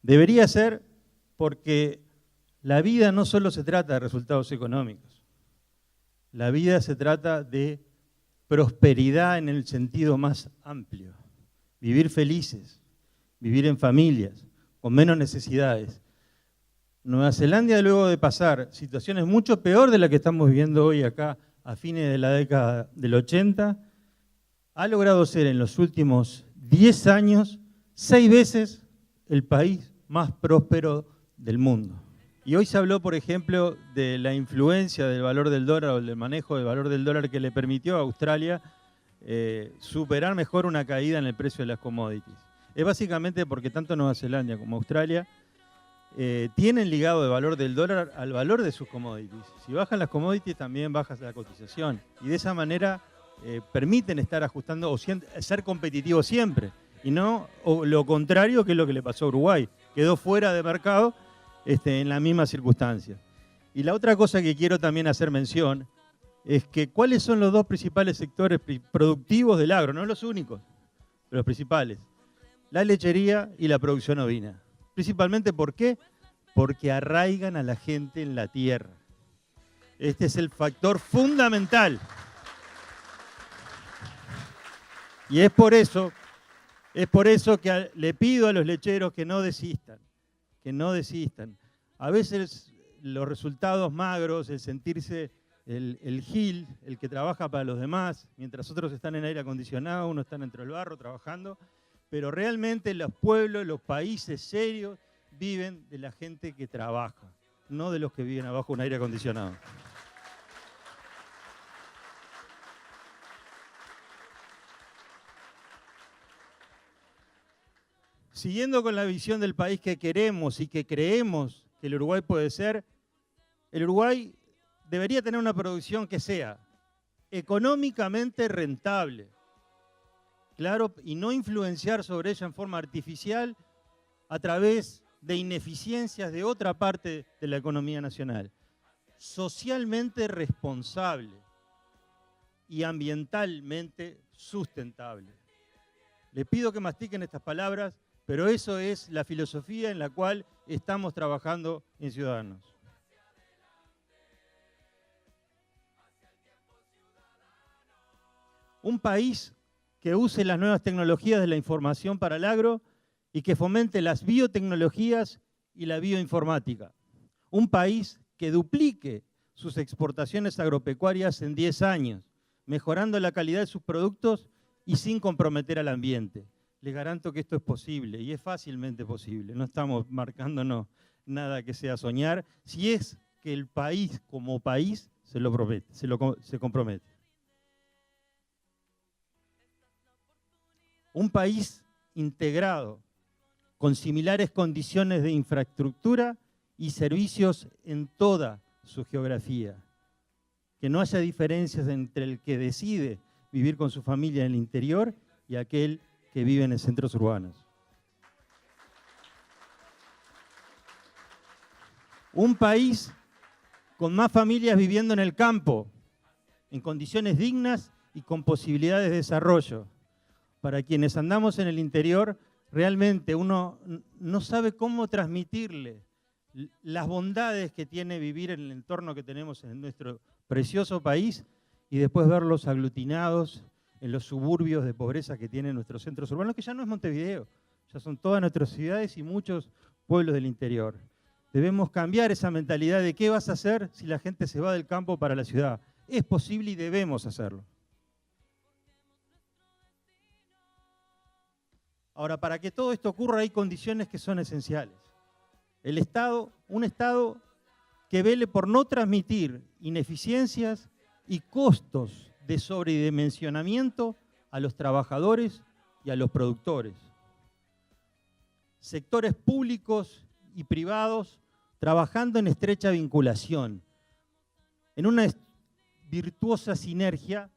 Debería ser porque la vida no solo se trata de resultados económicos. La vida se trata de prosperidad en el sentido más amplio. Vivir felices, vivir en familias, con menos necesidades. Nueva Zelanda, luego de pasar situaciones mucho peor de las que estamos viviendo hoy acá a fines de la década del 80, ha logrado ser en los últimos 10 años 6 veces el país más próspero del mundo. Y hoy se habló, por ejemplo, de la influencia del valor del dólar o del manejo del valor del dólar que le permitió a Australia superar mejor una caída en el precio de las commodities. Es básicamente porque tanto Nueva Zelanda como Australia tienen ligado el valor del dólar al valor de sus commodities. Si bajan las commodities, también baja la cotización. Y de esa manera permiten estar ajustando o ser competitivos siempre. Y no lo contrario, que es lo que le pasó a Uruguay. Quedó fuera de mercado en la misma circunstancia. Y la otra cosa que quiero también hacer mención es que cuáles son los dos principales sectores productivos del agro, no los únicos, pero los principales. La lechería y la producción ovina. Principalmente, ¿por qué? Porque arraigan a la gente en la tierra. Este es el factor fundamental. Y es por eso que le pido a los lecheros que no desistan, A veces los resultados magros, el sentirse el gil, el que trabaja para los demás, mientras otros están en aire acondicionado, uno está dentro del barro trabajando, pero realmente los pueblos, los países serios, viven de la gente que trabaja, no de los que viven abajo de un aire acondicionado. Siguiendo con la visión del país que queremos y que creemos que el Uruguay puede ser, el Uruguay debería tener una producción que sea económicamente rentable, claro, y no influenciar sobre ella en forma artificial a través de ineficiencias de otra parte de la economía nacional. Socialmente responsable y ambientalmente sustentable. Les pido que mastiquen estas palabras, pero eso es la filosofía en la cual estamos trabajando en Ciudadanos. Un país que use las nuevas tecnologías de la información para el agro y que fomente las biotecnologías y la bioinformática. Un país que duplique sus exportaciones agropecuarias en 10 años, mejorando la calidad de sus productos y sin comprometer al ambiente. Les garanto que esto es posible y es fácilmente posible. No estamos marcándonos nada que sea soñar, si es que el país como país se compromete. Un país integrado, con similares condiciones de infraestructura y servicios en toda su geografía. Que no haya diferencias entre el que decide vivir con su familia en el interior y aquel que vive en centros urbanos. Un país con más familias viviendo en el campo, en condiciones dignas y con posibilidades de desarrollo. Para quienes andamos en el interior, realmente uno no sabe cómo transmitirle las bondades que tiene vivir en el entorno que tenemos en nuestro precioso país y después verlos aglutinados en los suburbios de pobreza que tienen nuestros centros urbanos, que ya no es Montevideo, ya son todas nuestras ciudades y muchos pueblos del interior. Debemos cambiar esa mentalidad de qué vas a hacer si la gente se va del campo para la ciudad. Es posible y debemos hacerlo. Ahora, para que todo esto ocurra hay condiciones que son esenciales. El Estado, un Estado que vele por no transmitir ineficiencias y costos de sobredimensionamiento a los trabajadores y a los productores. Sectores públicos y privados trabajando en estrecha vinculación, en una virtuosa sinergia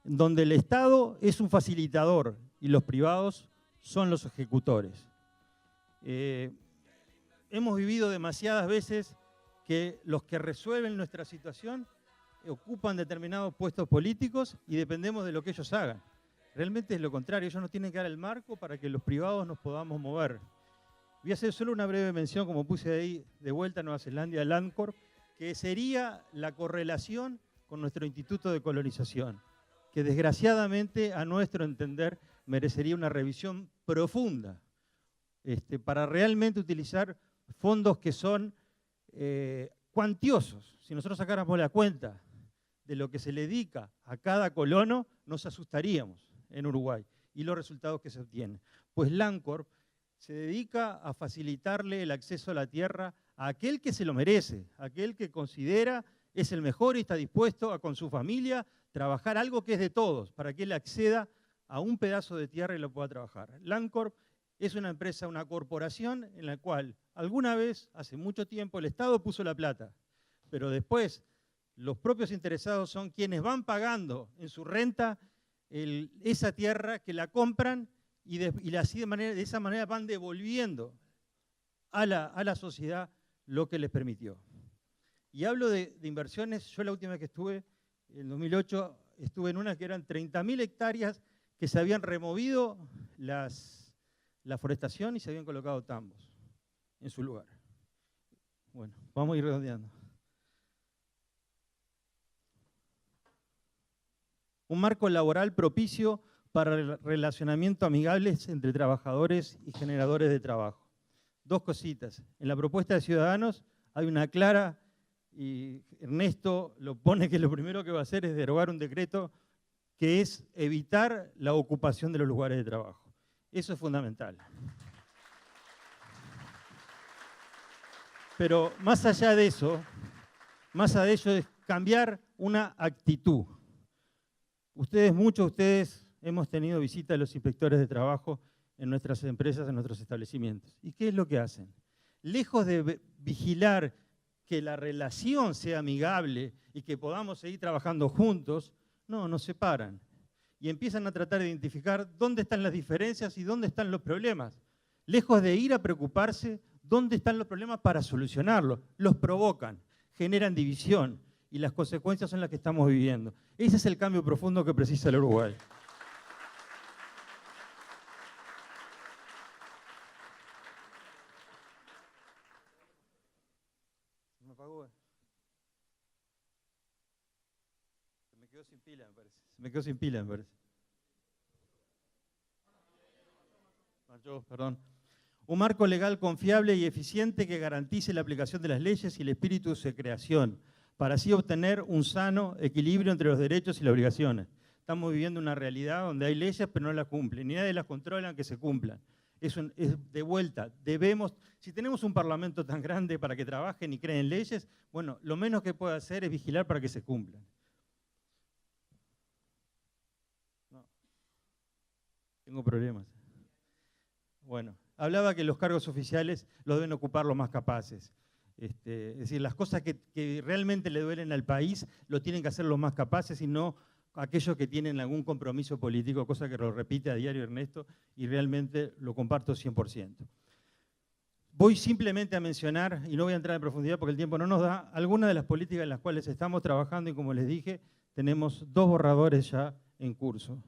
en donde el Estado es un facilitador y los privados son los ejecutores. Hemos vivido demasiadas veces que los que resuelven nuestra situación ocupan determinados puestos políticos y dependemos de lo que ellos hagan. Realmente es lo contrario, ellos nos tienen que dar el marco para que los privados nos podamos mover. Voy a hacer solo una breve mención, como puse ahí de vuelta a Nueva Zelanda, Landcorp, que sería la correlación con nuestro Instituto de Colonización, que desgraciadamente, a nuestro entender, merecería una revisión profunda para realmente utilizar fondos que son cuantiosos. Si nosotros sacáramos la cuenta de lo que se le dedica a cada colono, nos asustaríamos en Uruguay y los resultados que se obtienen. Pues Landcorp se dedica a facilitarle el acceso a la tierra a aquel que se lo merece, a aquel que considera es el mejor y está dispuesto a con su familia trabajar algo que es de todos, para que él acceda a un pedazo de tierra y lo pueda trabajar. Landcorp es una empresa, una corporación en la cual alguna vez, hace mucho tiempo, el Estado puso la plata, pero después los propios interesados son quienes van pagando en su renta esa tierra, que la compran y así de esa manera van devolviendo a la sociedad lo que les permitió. Y hablo de inversiones. Yo la última vez que estuve, en 2008, estuve en una que eran 30.000 hectáreas que se habían removido la forestación y se habían colocado tambos en su lugar. Bueno, vamos a ir redondeando. Un marco laboral propicio para el relacionamiento amigables entre trabajadores y generadores de trabajo. Dos cositas. En la propuesta de Ciudadanos hay una clara, y Ernesto lo pone, que lo primero que va a hacer es derogar un decreto que es evitar la ocupación de los lugares de trabajo. Eso es fundamental. Pero más allá de eso es cambiar una actitud. Muchos de ustedes hemos tenido visita de los inspectores de trabajo en nuestras empresas, en nuestros establecimientos. ¿Y qué es lo que hacen? Lejos de vigilar que la relación sea amigable y que podamos seguir trabajando juntos, no, nos separan. Y empiezan a tratar de identificar dónde están las diferencias y dónde están los problemas. Lejos de ir a preocuparse dónde están los problemas para solucionarlos. Los provocan, generan división y las consecuencias son las que estamos viviendo. Ese es el cambio profundo que precisa el Uruguay. ¿Se me apagó? Se me quedó sin pila, me parece. Se me quedó sin pila, me parece. Perdón. Un marco legal confiable y eficiente que garantice la aplicación de las leyes y el espíritu de su creación, para así obtener un sano equilibrio entre los derechos y las obligaciones. Estamos viviendo una realidad donde hay leyes pero no las cumplen, ni nadie las controla que se cumplan. Es de vuelta, si tenemos un parlamento tan grande para que trabajen y creen leyes, bueno, lo menos que puede hacer es vigilar para que se cumplan. No. Tengo problemas. Bueno, hablaba que los cargos oficiales los deben ocupar los más capaces. Es decir, las cosas que realmente le duelen al país lo tienen que hacer los más capaces y no aquellos que tienen algún compromiso político, cosa que lo repite a diario Ernesto y realmente lo comparto 100%. Voy simplemente a mencionar, y no voy a entrar en profundidad porque el tiempo no nos da, algunas de las políticas en las cuales estamos trabajando y como les dije, tenemos 2 borradores ya en curso.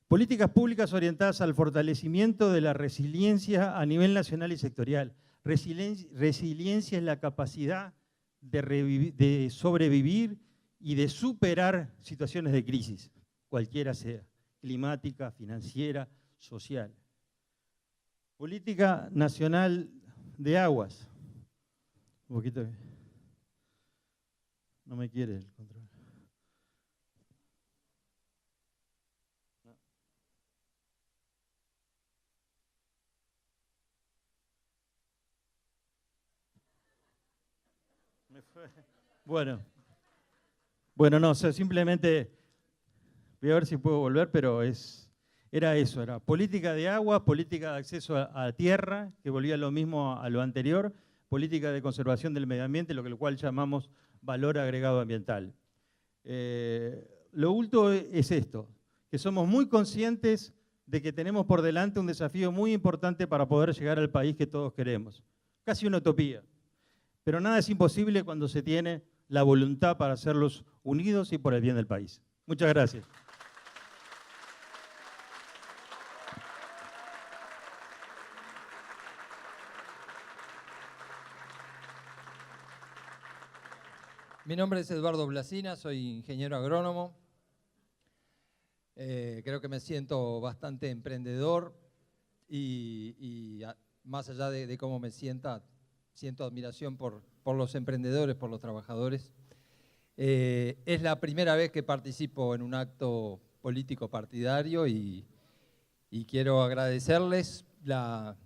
Políticas públicas orientadas al fortalecimiento de la resiliencia a nivel nacional y sectorial. Resiliencia es la capacidad de sobrevivir y de superar situaciones de crisis, cualquiera sea, climática, financiera, social. Política nacional de aguas. Un poquito. No me quiere el control. Bueno, no, o sea, simplemente voy a ver si puedo volver, pero era política de agua, política de acceso a tierra, que volvía lo mismo a lo anterior, política de conservación del medio ambiente, lo cual llamamos valor agregado ambiental. Lo último es esto, que somos muy conscientes de que tenemos por delante un desafío muy importante para poder llegar al país que todos queremos. Casi una utopía. Pero nada es imposible cuando se tiene la voluntad para hacerlos unidos y por el bien del país. Muchas gracias. Mi nombre es Eduardo Blasina, soy ingeniero agrónomo. Creo que me siento bastante emprendedor y más allá de cómo me siento admiración por los emprendedores, por los trabajadores. Es la primera vez que participo en un acto político partidario y quiero agradecerles la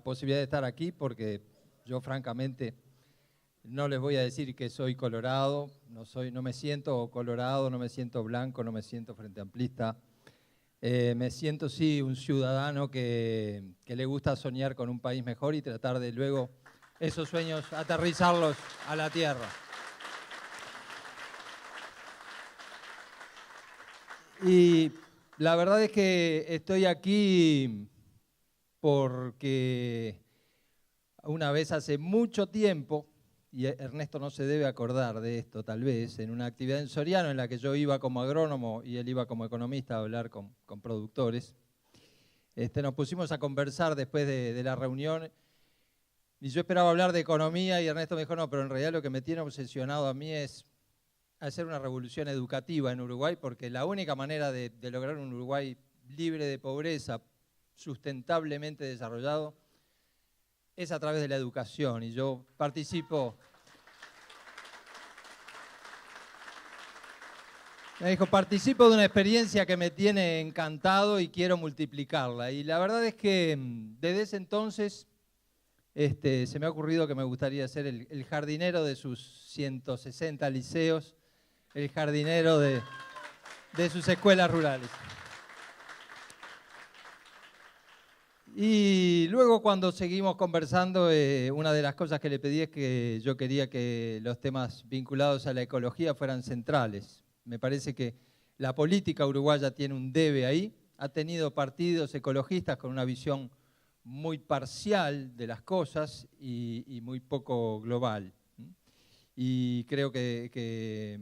posibilidad de estar aquí porque yo francamente no les voy a decir que soy colorado, no me siento colorado, no me siento blanco, no me siento frente amplista. Me siento sí un ciudadano que le gusta soñar con un país mejor y tratar de luego esos sueños aterrizarlos a la tierra. Y la verdad es que estoy aquí porque una vez hace mucho tiempo, y Ernesto no se debe acordar de esto tal vez, en una actividad en Soriano en la que yo iba como agrónomo y él iba como economista a hablar con productores, nos pusimos a conversar después de la reunión y yo esperaba hablar de economía y Ernesto me dijo, no, pero en realidad lo que me tiene obsesionado a mí es hacer una revolución educativa en Uruguay porque la única manera de lograr un Uruguay libre de pobreza, sustentablemente desarrollado, es a través de la educación y yo participo. Me dijo, participo de una experiencia que me tiene encantado y quiero multiplicarla. Y la verdad es que desde ese entonces se me ha ocurrido que me gustaría ser el jardinero de sus 160 liceos, el jardinero de sus escuelas rurales. Y luego cuando seguimos conversando, una de las cosas que le pedí es que yo quería que los temas vinculados a la ecología fueran centrales. Me parece que la política uruguaya tiene un debe ahí. Ha tenido partidos ecologistas con una visión muy parcial de las cosas y muy poco global. Y creo que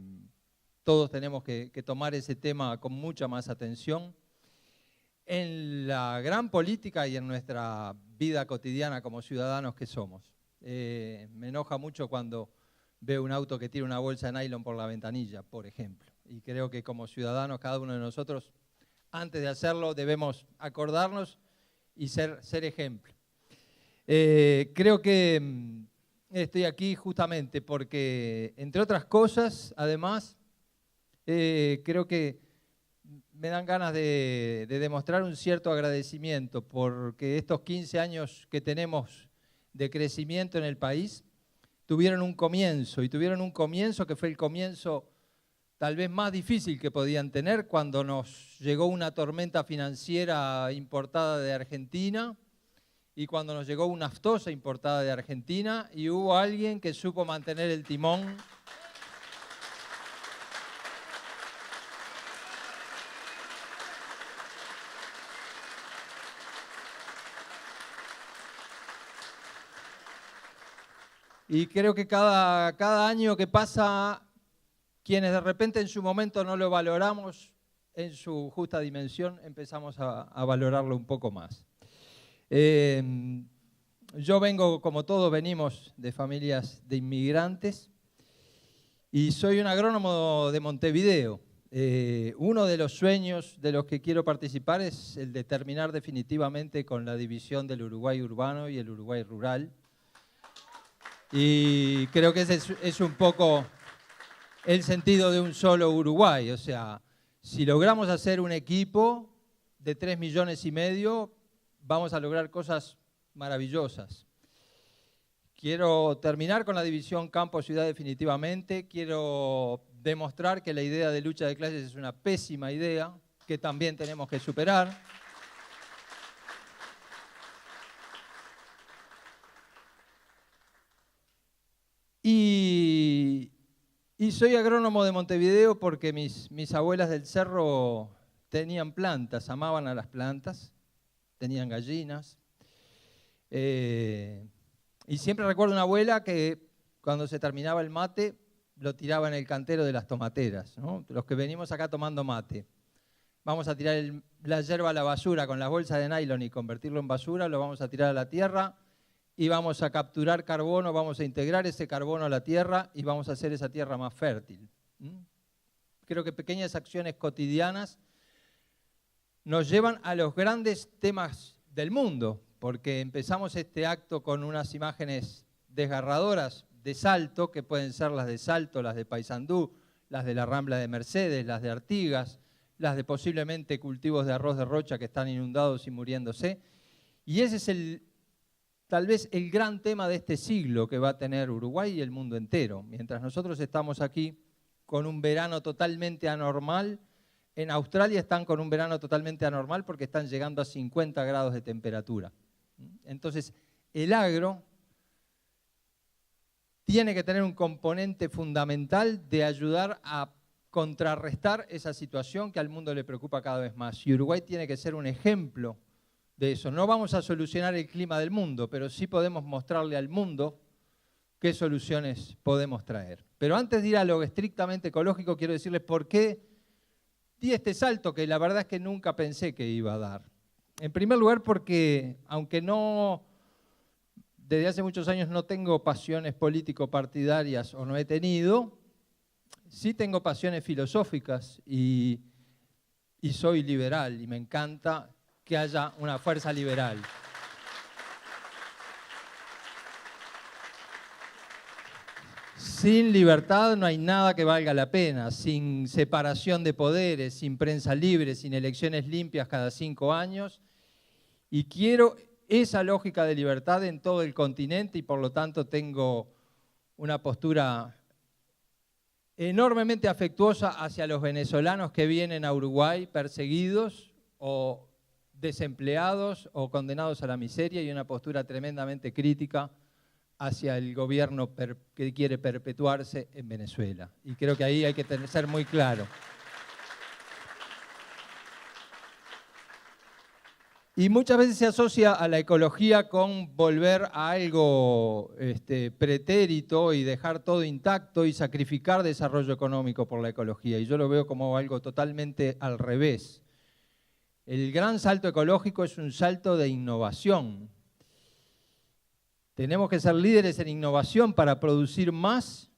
todos tenemos que tomar ese tema con mucha más atención. En la gran política y en nuestra vida cotidiana como ciudadanos que somos. Me enoja mucho cuando veo un auto que tira una bolsa de nylon por la ventanilla, por ejemplo. Y creo que como ciudadanos, cada uno de nosotros, antes de hacerlo, debemos acordarnos y ser ejemplo. Creo que estoy aquí justamente porque, entre otras cosas, además, creo que me dan ganas de demostrar un cierto agradecimiento porque estos 15 años que tenemos de crecimiento en el país tuvieron un comienzo, y tuvieron un comienzo que fue el comienzo tal vez más difícil que podían tener cuando nos llegó una tormenta financiera importada de Argentina y cuando nos llegó una aftosa importada de Argentina y hubo alguien que supo mantener el timón. Y creo que cada año que pasa, quienes de repente en su momento no lo valoramos en su justa dimensión, empezamos a valorarlo un poco más. Yo vengo, como todos venimos, de familias de inmigrantes y soy un agrónomo de Montevideo. Uno de los sueños de los que quiero participar es el de terminar definitivamente con la división del Uruguay urbano y el Uruguay rural. Y creo que ese es un poco el sentido de un solo Uruguay. O sea, si logramos hacer un equipo de 3,5 millones, vamos a lograr cosas maravillosas. Quiero terminar con la división campo-ciudad definitivamente. Quiero demostrar que la idea de lucha de clases es una pésima idea, que también tenemos que superar. Y soy agrónomo de Montevideo porque mis abuelas del cerro tenían plantas, amaban a las plantas, tenían gallinas. Y siempre recuerdo una abuela que cuando se terminaba el mate lo tiraba en el cantero de las tomateras, ¿no? Los que venimos acá tomando mate, vamos a tirar la yerba a la basura con las bolsas de nylon y convertirlo en basura, lo vamos a tirar a la tierra y vamos a capturar carbono, vamos a integrar ese carbono a la tierra y vamos a hacer esa tierra más fértil. Creo que pequeñas acciones cotidianas nos llevan a los grandes temas del mundo, porque empezamos este acto con unas imágenes desgarradoras de Salto, que pueden ser las de Salto, las de Paysandú, las de la Rambla de Mercedes, las de Artigas, las de posiblemente cultivos de arroz de Rocha que están inundados y muriéndose. Y ese es tal vez el gran tema de este siglo que va a tener Uruguay y el mundo entero. Mientras nosotros estamos aquí con un verano totalmente anormal, en Australia están con un verano totalmente anormal porque están llegando a 50 grados de temperatura. Entonces, el agro tiene que tener un componente fundamental de ayudar a contrarrestar esa situación que al mundo le preocupa cada vez más. Y Uruguay tiene que ser un ejemplo de eso. No vamos a solucionar el clima del mundo, pero sí podemos mostrarle al mundo qué soluciones podemos traer. Pero antes de ir a lo estrictamente ecológico, quiero decirles por qué di este salto que la verdad es que nunca pensé que iba a dar. En primer lugar porque, aunque desde hace muchos años no tengo pasiones político-partidarias o no he tenido, sí tengo pasiones filosóficas y soy liberal y me encanta que haya una fuerza liberal. Sin libertad no hay nada que valga la pena, sin separación de poderes, sin prensa libre, sin elecciones limpias cada 5 años. Y quiero esa lógica de libertad en todo el continente y por lo tanto tengo una postura enormemente afectuosa hacia los venezolanos que vienen a Uruguay perseguidos o desempleados o condenados a la miseria, y una postura tremendamente crítica hacia el gobierno que quiere perpetuarse en Venezuela. Y creo que ahí hay que ser muy claro. Y muchas veces se asocia a la ecología con volver a algo pretérito y dejar todo intacto y sacrificar desarrollo económico por la ecología. Y yo lo veo como algo totalmente al revés. El gran salto ecológico es un salto de innovación. Tenemos que ser líderes en innovación para producir más,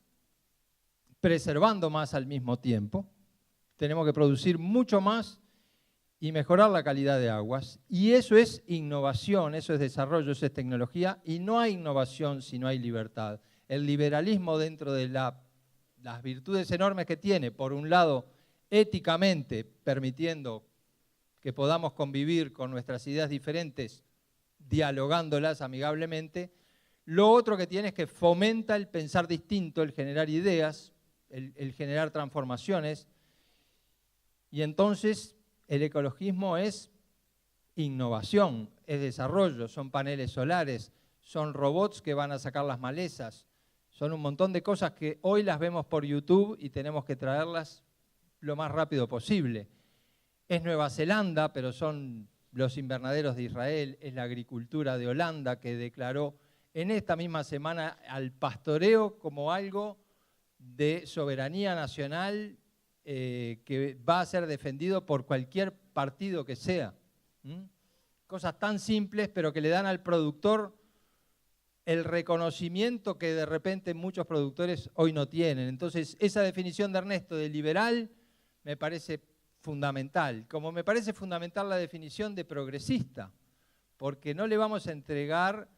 preservando más al mismo tiempo. Tenemos que producir mucho más y mejorar la calidad de aguas. Y eso es innovación, eso es desarrollo, eso es tecnología. Y no hay innovación si no hay libertad. El liberalismo, dentro de las virtudes enormes que tiene, por un lado, éticamente, permitiendo que podamos convivir con nuestras ideas diferentes, dialogándolas amigablemente. Lo otro que tiene es que fomenta el pensar distinto, el generar ideas, el generar transformaciones. Y entonces el ecologismo es innovación, es desarrollo, son paneles solares, son robots que van a sacar las malezas, son un montón de cosas que hoy las vemos por YouTube y tenemos que traerlas lo más rápido posible. Es Nueva Zelanda, pero son los invernaderos de Israel, es la agricultura de Holanda, que declaró en esta misma semana al pastoreo como algo de soberanía nacional que va a ser defendido por cualquier partido que sea. Cosas tan simples, pero que le dan al productor el reconocimiento que de repente muchos productores hoy no tienen. Entonces, esa definición de Ernesto de liberal me parece fundamental, como me parece fundamental la definición de progresista, porque no le vamos a entregar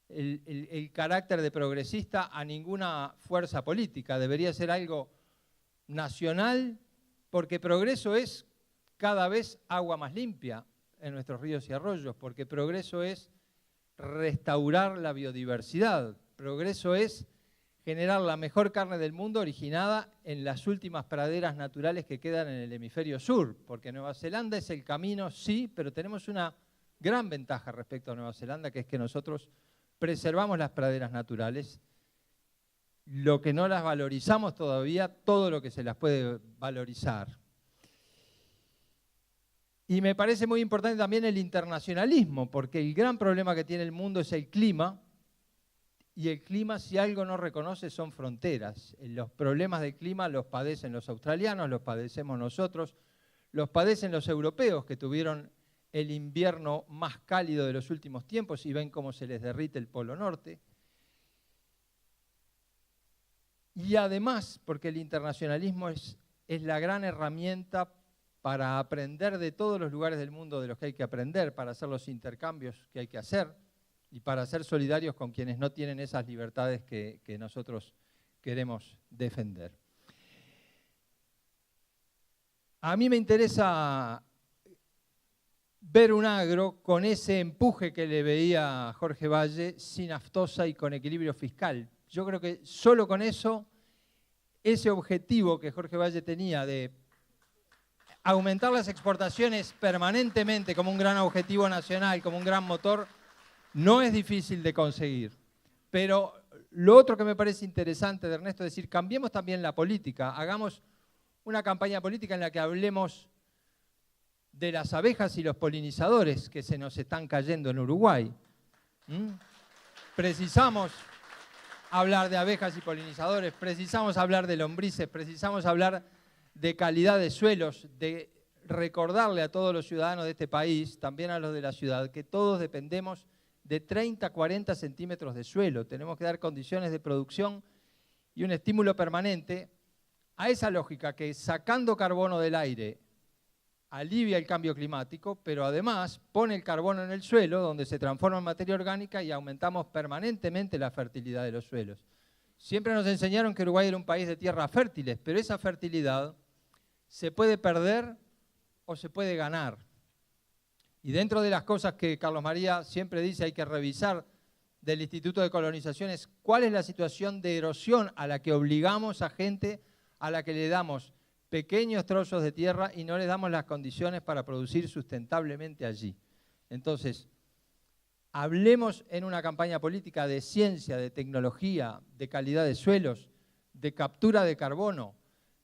el carácter de progresista a ninguna fuerza política. Debería ser algo nacional, porque progreso es cada vez agua más limpia en nuestros ríos y arroyos, porque progreso es restaurar la biodiversidad, progreso es generar la mejor carne del mundo originada en las últimas praderas naturales que quedan en el hemisferio sur, porque Nueva Zelanda es el camino, sí, pero tenemos una gran ventaja respecto a Nueva Zelanda, que es que nosotros preservamos las praderas naturales. Lo que no las valorizamos todavía, todo lo que se las puede valorizar. Y me parece muy importante también el internacionalismo, porque el gran problema que tiene el mundo es el clima, y el clima, si algo no reconoce, son fronteras. Los problemas del clima los padecen los australianos, los padecemos nosotros, los padecen los europeos, que tuvieron el invierno más cálido de los últimos tiempos y ven cómo se les derrite el Polo Norte. Y además, porque el internacionalismo es la gran herramienta para aprender de todos los lugares del mundo de los que hay que aprender, para hacer los intercambios que hay que hacer y para ser solidarios con quienes no tienen esas libertades que nosotros queremos defender. A mí me interesa ver un agro con ese empuje que le veía a Jorge Valle, sin aftosa y con equilibrio fiscal. Yo creo que solo con eso, ese objetivo que Jorge Valle tenía de aumentar las exportaciones permanentemente como un gran objetivo nacional, como un gran motor, no es difícil de conseguir. Pero lo otro que me parece interesante de Ernesto es decir, cambiemos también la política, hagamos una campaña política en la que hablemos de las abejas y los polinizadores que se nos están cayendo en Uruguay. Precisamos hablar de abejas y polinizadores, precisamos hablar de lombrices, precisamos hablar de calidad de suelos, de recordarle a todos los ciudadanos de este país, también a los de la ciudad, que todos dependemos de 30 a 40 centímetros de suelo. Tenemos que dar condiciones de producción y un estímulo permanente a esa lógica que sacando carbono del aire alivia el cambio climático, pero además pone el carbono en el suelo, donde se transforma en materia orgánica y aumentamos permanentemente la fertilidad de los suelos. Siempre nos enseñaron que Uruguay era un país de tierras fértiles, pero esa fertilidad se puede perder o se puede ganar. Y dentro de las cosas que Carlos María siempre dice hay que revisar del Instituto de Colonización es cuál es la situación de erosión a la que obligamos a gente a la que le damos pequeños trozos de tierra y no le damos las condiciones para producir sustentablemente allí. Entonces, hablemos en una campaña política de ciencia, de tecnología, de calidad de suelos, de captura de carbono,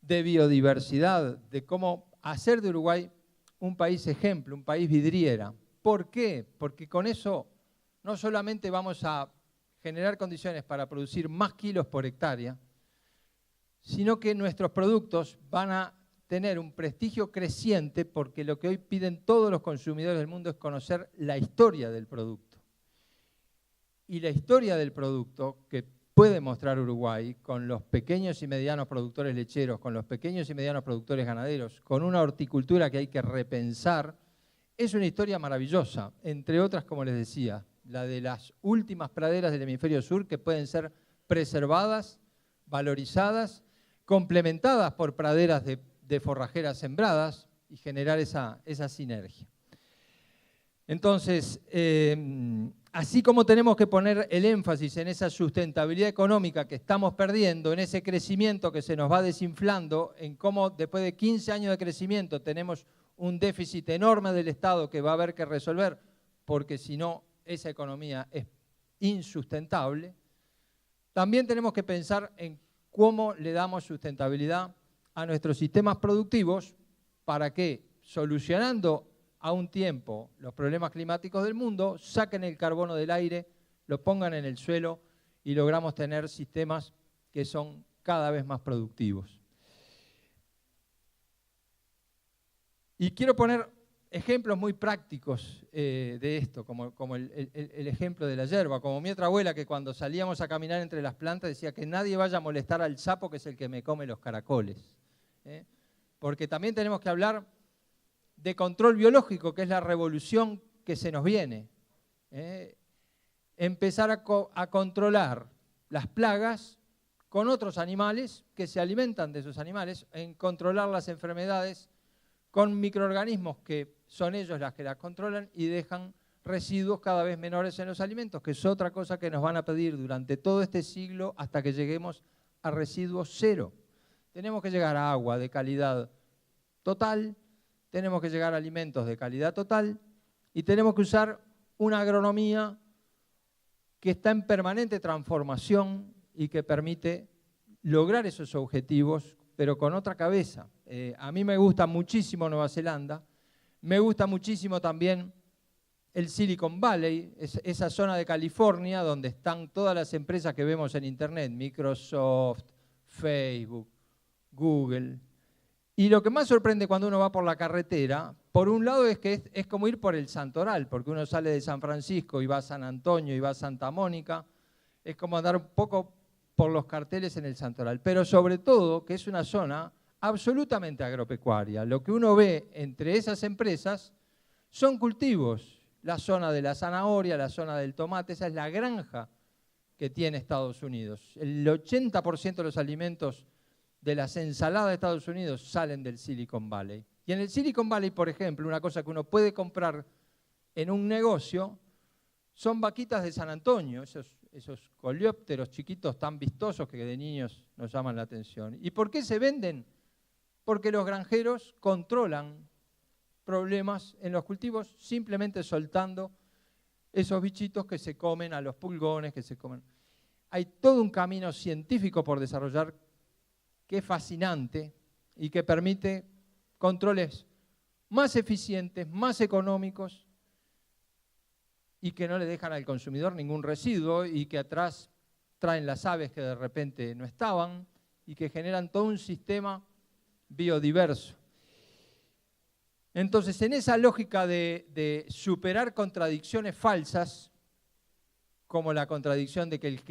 de biodiversidad, de cómo hacer de Uruguay un país ejemplo, un país vidriera. ¿Por qué? Porque con eso no solamente vamos a generar condiciones para producir más kilos por hectárea, sino que nuestros productos van a tener un prestigio creciente porque lo que hoy piden todos los consumidores del mundo es conocer la historia del producto. Y la historia del producto que puede mostrar Uruguay con los pequeños y medianos productores lecheros, con los pequeños y medianos productores ganaderos, con una horticultura que hay que repensar, es una historia maravillosa, entre otras, como les decía, la de las últimas praderas del hemisferio sur que pueden ser preservadas, valorizadas, complementadas por praderas de forrajeras sembradas y generar esa sinergia. Entonces, así como tenemos que poner el énfasis en esa sustentabilidad económica que estamos perdiendo, en ese crecimiento que se nos va desinflando, en cómo después de 15 años de crecimiento tenemos un déficit enorme del Estado que va a haber que resolver, porque si no, esa economía es insustentable, también tenemos que pensar en cómo le damos sustentabilidad a nuestros sistemas productivos para que, solucionando a un tiempo los problemas climáticos del mundo, saquen el carbono del aire, lo pongan en el suelo y logramos tener sistemas que son cada vez más productivos. Y quiero poner ejemplos muy prácticos de esto, como el ejemplo de la yerba, como mi otra abuela que cuando salíamos a caminar entre las plantas decía que nadie vaya a molestar al sapo que es el que me come los caracoles. Porque también tenemos que hablar de control biológico, que es la revolución que se nos viene. Empezar a controlar las plagas con otros animales que se alimentan de esos animales, en controlar las enfermedades con microorganismos que son ellos las que las controlan y dejan residuos cada vez menores en los alimentos, que es otra cosa que nos van a pedir durante todo este siglo hasta que lleguemos a residuos cero. Tenemos que llegar a agua de calidad total, tenemos que llegar a alimentos de calidad total y tenemos que usar una agronomía que está en permanente transformación y que permite lograr esos objetivos, pero con otra cabeza. A mí me gusta muchísimo Nueva Zelanda, me gusta muchísimo también el Silicon Valley, esa zona de California donde están todas las empresas que vemos en Internet, Microsoft, Facebook, Google. Y lo que más sorprende cuando uno va por la carretera, por un lado es que es como ir por el Santoral, porque uno sale de San Francisco y va a San Antonio y va a Santa Mónica, es como andar un poco por los carteles en el Santoral, pero sobre todo que es una zona absolutamente agropecuaria. Lo que uno ve entre esas empresas son cultivos, la zona de la zanahoria, la zona del tomate, esa es la granja que tiene Estados Unidos. El 80% de los alimentos de las ensaladas de Estados Unidos salen del Silicon Valley. Y en el Silicon Valley, por ejemplo, una cosa que uno puede comprar en un negocio son vaquitas de San Antonio, esos coleópteros chiquitos tan vistosos que de niños nos llaman la atención. ¿Y por qué se venden? Porque los granjeros controlan problemas en los cultivos simplemente soltando esos bichitos que se comen a los pulgones, que se comen. Hay todo un camino científico por desarrollar que es fascinante y que permite controles más eficientes, más económicos y que no le dejan al consumidor ningún residuo y que atrás traen las aves que de repente no estaban y que generan todo un sistema biodiverso. Entonces, en esa lógica de superar contradicciones falsas, como la contradicción de que el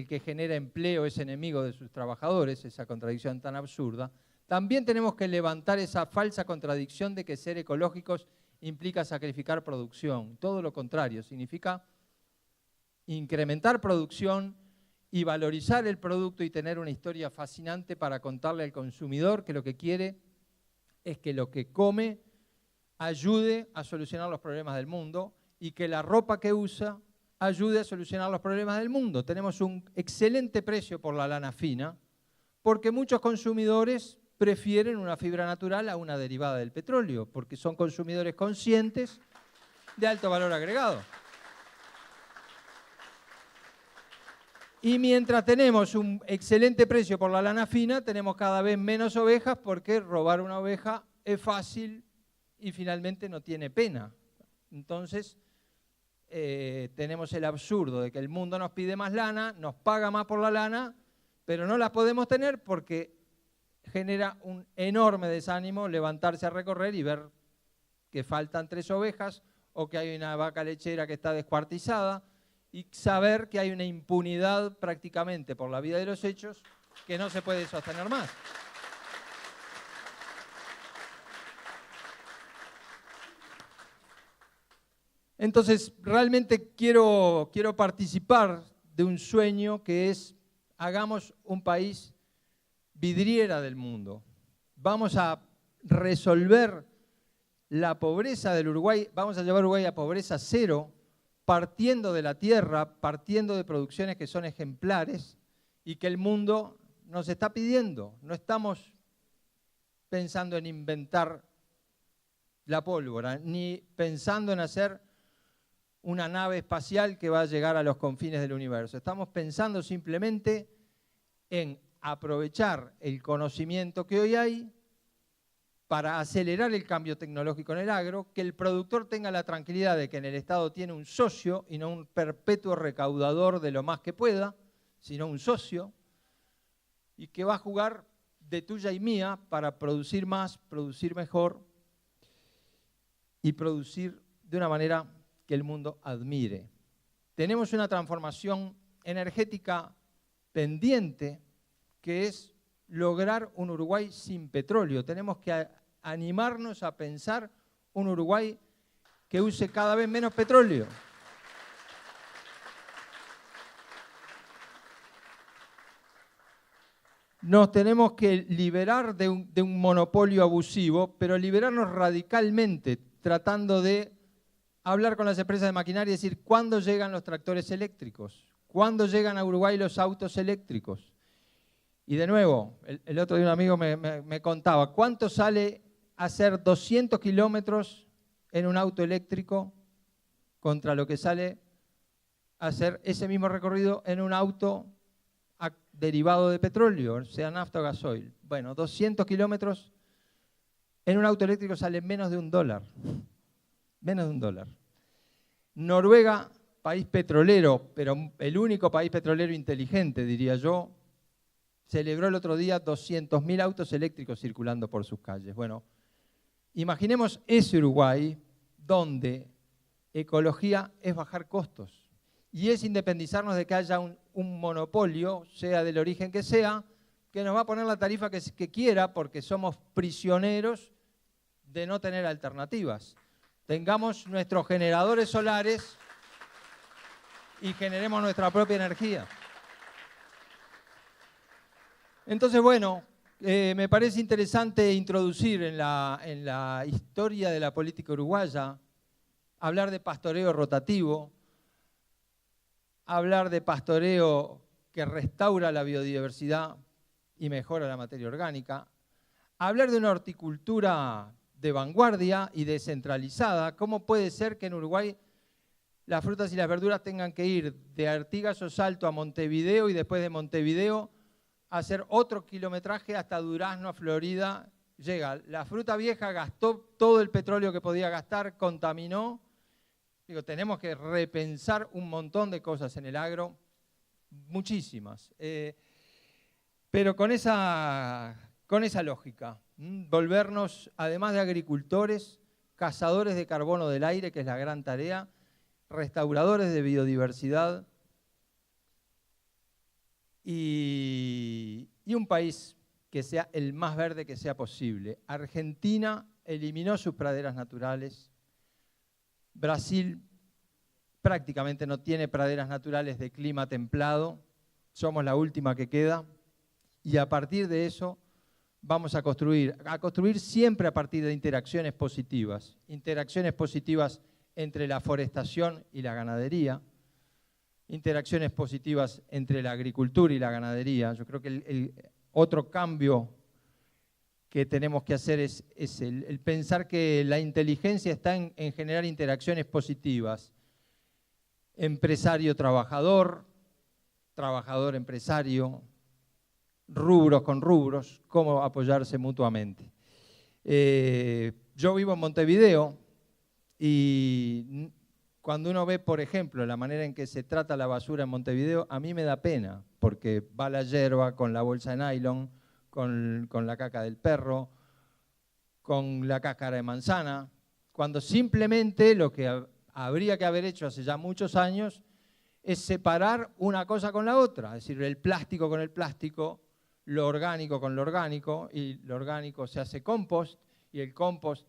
que genera empleo es enemigo de sus trabajadores, esa contradicción tan absurda, también tenemos que levantar esa falsa contradicción de que ser ecológicos implica sacrificar producción. Todo lo contrario, significa incrementar producción y valorizar el producto y tener una historia fascinante para contarle al consumidor que lo que quiere es que lo que come ayude a solucionar los problemas del mundo y que la ropa que usa ayude a solucionar los problemas del mundo. Tenemos un excelente precio por la lana fina porque muchos consumidores prefieren una fibra natural a una derivada del petróleo, porque son consumidores conscientes de alto valor agregado. Y mientras tenemos un excelente precio por la lana fina, tenemos cada vez menos ovejas porque robar una oveja es fácil y finalmente no tiene pena. Entonces, tenemos el absurdo de que el mundo nos pide más lana, nos paga más por la lana, pero no la podemos tener porque genera un enorme desánimo levantarse a recorrer y ver que faltan 3 ovejas o que hay una vaca lechera que está descuartizada y saber que hay una impunidad prácticamente por la vía de los hechos que no se puede sostener más. Entonces, realmente quiero participar de un sueño que es, hagamos un país vidriera del mundo. Vamos a resolver la pobreza del Uruguay, vamos a llevar a Uruguay a pobreza cero, partiendo de la tierra, partiendo de producciones que son ejemplares y que el mundo nos está pidiendo. No estamos pensando en inventar la pólvora, ni pensando en hacer una nave espacial que va a llegar a los confines del universo. Estamos pensando simplemente en aprovechar el conocimiento que hoy hay para acelerar el cambio tecnológico en el agro, que el productor tenga la tranquilidad de que en el Estado tiene un socio y no un perpetuo recaudador de lo más que pueda, sino un socio, y que va a jugar de tuya y mía para producir más, producir mejor y producir de una manera que el mundo admire. Tenemos una transformación energética pendiente que es lograr un Uruguay sin petróleo. Tenemos que animarnos a pensar un Uruguay que use cada vez menos petróleo. Nos tenemos que liberar de un monopolio abusivo, pero liberarnos radicalmente, tratando de hablar con las empresas de maquinaria y decir, ¿cuándo llegan los tractores eléctricos? ¿Cuándo llegan a Uruguay los autos eléctricos? Y de nuevo, el otro día un amigo me contaba, ¿cuánto sale hacer 200 kilómetros en un auto eléctrico contra lo que sale hacer ese mismo recorrido en un auto derivado de petróleo, sea nafta o gasoil? Bueno, 200 kilómetros en un auto eléctrico sale menos de $1. Menos de $1. Noruega, país petrolero, pero el único país petrolero inteligente, diría yo, celebró el otro día 200.000 autos eléctricos circulando por sus calles. Bueno, imaginemos ese Uruguay donde ecología es bajar costos y es independizarnos de que haya un monopolio, sea del origen que sea, que nos va a poner la tarifa que quiera porque somos prisioneros de no tener alternativas. Tengamos nuestros generadores solares y generemos nuestra propia energía. Entonces, bueno, me parece interesante introducir en la historia de la política uruguaya, hablar de pastoreo rotativo, hablar de pastoreo que restaura la biodiversidad y mejora la materia orgánica, hablar de una horticultura de vanguardia y descentralizada. ¿Cómo puede ser que en Uruguay las frutas y las verduras tengan que ir de Artigas o Salto a Montevideo y después de Montevideo a hacer otro kilometraje hasta Durazno, Florida? Llega, la fruta vieja gastó todo el petróleo que podía gastar, contaminó. Digo, tenemos que repensar un montón de cosas en el agro, muchísimas. Pero con esa lógica, volvernos, además de agricultores, cazadores de carbono del aire, que es la gran tarea, restauradores de biodiversidad y un país que sea el más verde que sea posible. Argentina eliminó sus praderas naturales. Brasil prácticamente no tiene praderas naturales de clima templado. Somos la última que queda. Y a partir de eso vamos a construir siempre a partir de interacciones positivas entre la forestación y la ganadería, interacciones positivas entre la agricultura y la ganadería. Yo creo que el otro cambio que tenemos que hacer es el pensar que la inteligencia está en generar interacciones positivas. Empresario-trabajador, trabajador-empresario, rubros con rubros, cómo apoyarse mutuamente. Yo vivo en Montevideo y cuando uno ve, por ejemplo, la manera en que se trata la basura en Montevideo, a mí me da pena, porque va la yerba con la bolsa de nylon, con la caca del perro, con la cáscara de manzana, cuando simplemente lo que habría que haber hecho hace ya muchos años es separar una cosa con la otra, es decir, el plástico con el plástico, lo orgánico con lo orgánico, y lo orgánico se hace compost, y el compost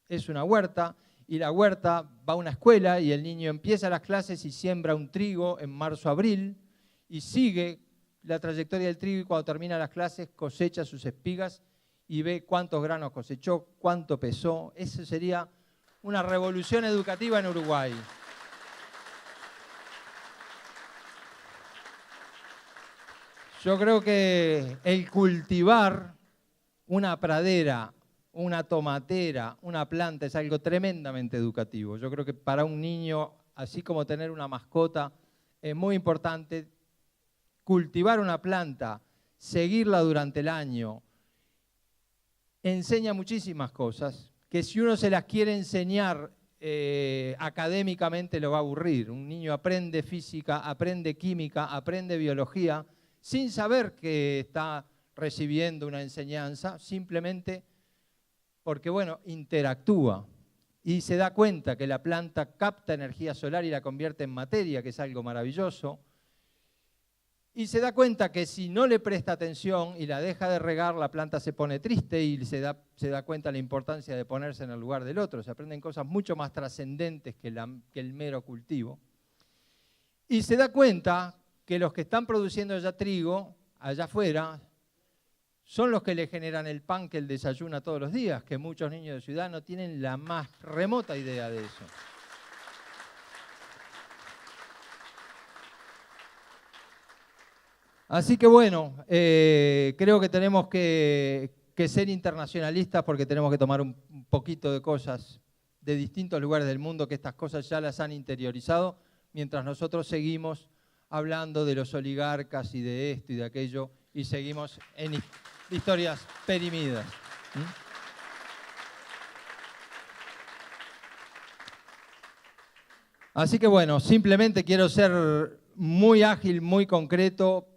es una huerta, y la huerta va a una escuela, y el niño empieza las clases y siembra un trigo en marzo-abril, y sigue la trayectoria del trigo, y cuando termina las clases cosecha sus espigas, y ve cuántos granos cosechó, cuánto pesó. Eso sería una revolución educativa en Uruguay. Yo creo que el cultivar una pradera, una tomatera, una planta es algo tremendamente educativo. Yo creo que para un niño, así como tener una mascota, es muy importante cultivar una planta, seguirla durante el año. Enseña muchísimas cosas que si uno se las quiere enseñar académicamente lo va a aburrir. Un niño aprende física, aprende química, aprende biología, sin saber que está recibiendo una enseñanza, simplemente porque, bueno, interactúa y se da cuenta que la planta capta energía solar y la convierte en materia, que es algo maravilloso, y se da cuenta que si no le presta atención y la deja de regar, la planta se pone triste y se da cuenta de la importancia de ponerse en el lugar del otro. Se aprenden cosas mucho más trascendentes que el mero cultivo. Y se da cuenta que los que están produciendo ya trigo, allá afuera, son los que le generan el pan que él desayuna todos los días, que muchos niños de ciudad no tienen la más remota idea de eso. Así que bueno, creo que tenemos que ser internacionalistas porque tenemos que tomar un poquito de cosas de distintos lugares del mundo, que estas cosas ya las han interiorizado, mientras nosotros seguimos hablando de los oligarcas y de esto y de aquello, y seguimos en historias perimidas. Así que bueno, simplemente quiero ser muy ágil, muy concreto,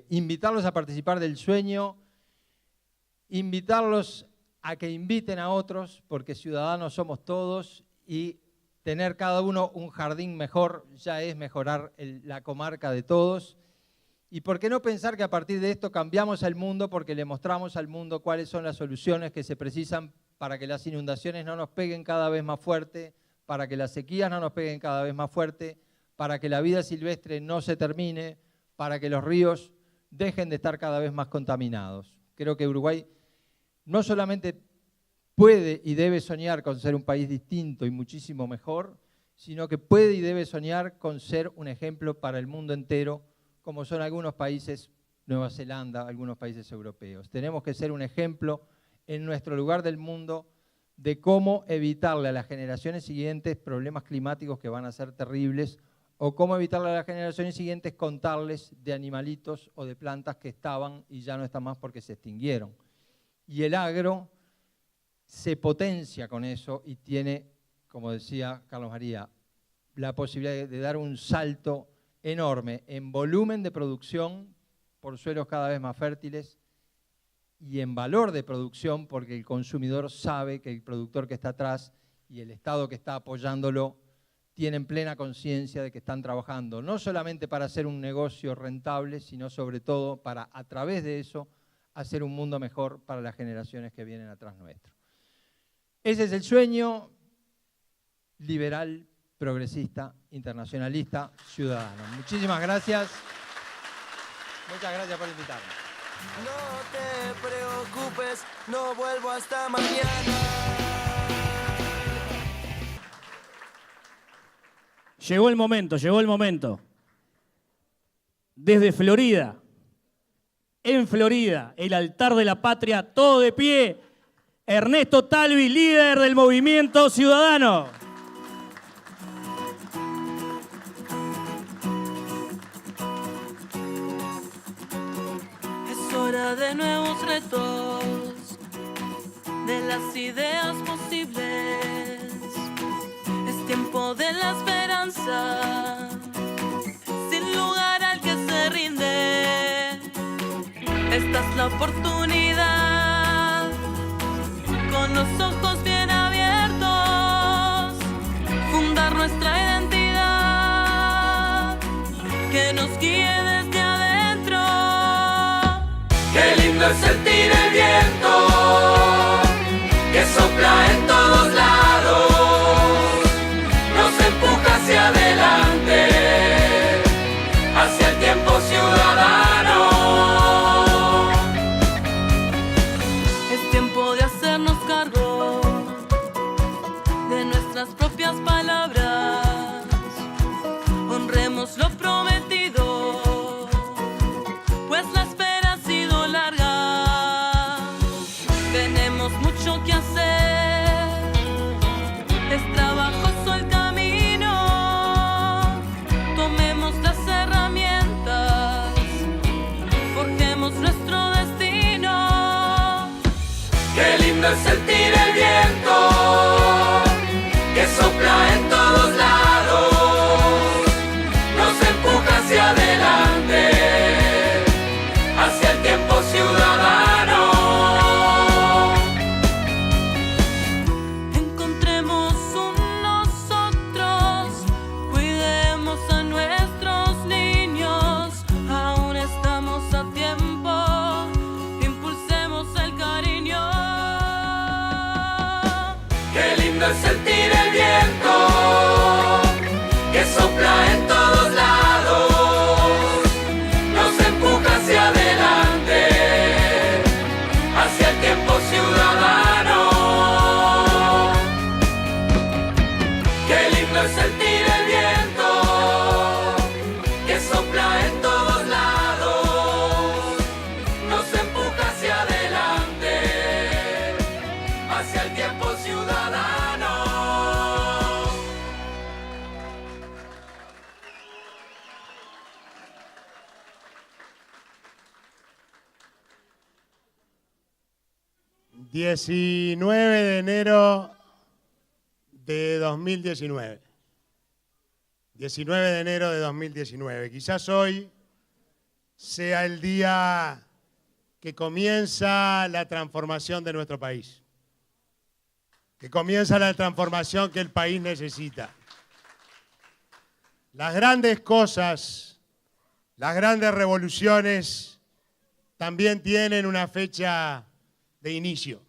invitarlos a participar del sueño, invitarlos a que inviten a otros, porque ciudadanos somos todos, y tener cada uno un jardín mejor ya es mejorar la comarca de todos. Y por qué no pensar que a partir de esto cambiamos el mundo, porque le mostramos al mundo cuáles son las soluciones que se precisan para que las inundaciones no nos peguen cada vez más fuerte, para que las sequías no nos peguen cada vez más fuerte, para que la vida silvestre no se termine, para que los ríos dejen de estar cada vez más contaminados. Creo que Uruguay no solamente puede y debe soñar con ser un país distinto y muchísimo mejor, sino que puede y debe soñar con ser un ejemplo para el mundo entero, como son algunos países, Nueva Zelanda, algunos países europeos. Tenemos que ser un ejemplo en nuestro lugar del mundo de cómo evitarle a las generaciones siguientes problemas climáticos que van a ser terribles, o cómo evitarle a las generaciones siguientes contarles de animalitos o de plantas que estaban y ya no están más porque se extinguieron. Y el agro se potencia con eso y tiene, como decía Carlos María, la posibilidad de dar un salto enorme en volumen de producción por suelos cada vez más fértiles y en valor de producción, porque el consumidor sabe que el productor que está atrás y el Estado que está apoyándolo tienen plena conciencia de que están trabajando no solamente para hacer un negocio rentable, sino sobre todo para, a través de eso, hacer un mundo mejor para las generaciones que vienen atrás nuestro. Ese es el sueño liberal, progresista, internacionalista, ciudadano. Muchísimas gracias. Muchas gracias por invitarme. No te preocupes, no vuelvo hasta mañana. Llegó el momento, llegó el momento. Desde Florida, en Florida, el altar de la patria, todo de pie, Ernesto Talvi, líder del Movimiento Ciudadano. Es hora de nuevos retos, de las ideas posibles. Es tiempo de la esperanza, sin lugar al que se rinde. Esta es la oportunidad, con los ojos bien abiertos, fundar nuestra identidad, que nos guíe desde adentro. Qué lindo es sentir el viento que sopla en todos lados, nos empuja hacia adelante, hacia el tiempo ciudadano. Es tiempo de hacernos cargo de nuestras propias palabras. Honremos lo prometido, pues la espera ha sido larga. Tenemos mucho que hacer, es trabajoso el camino. Tomemos las herramientas, forjemos nuestro destino. Qué lindo es sentir el viento que sopla en todos lados, nos empuja hacia adelante, hacia el tiempo ciudadano. Encontremos un nosotros, cuidemos a nuestros niños, aún estamos a tiempo, impulsemos el cariño. Qué lindo es sentir el viento que sopla en todos lados, nos empuja hacia adelante, hacia el tiempo ciudadano. Qué lindo es sentir el viento que sopla en todos lados, nos empuja hacia adelante, hacia el tiempo ciudadano. ...19 de enero de 2019. 19 de enero de 2019. Quizás hoy sea el día que comienza la transformación de nuestro país. Que comienza la transformación que el país necesita. Las grandes cosas, las grandes revoluciones también tienen una fecha de inicio.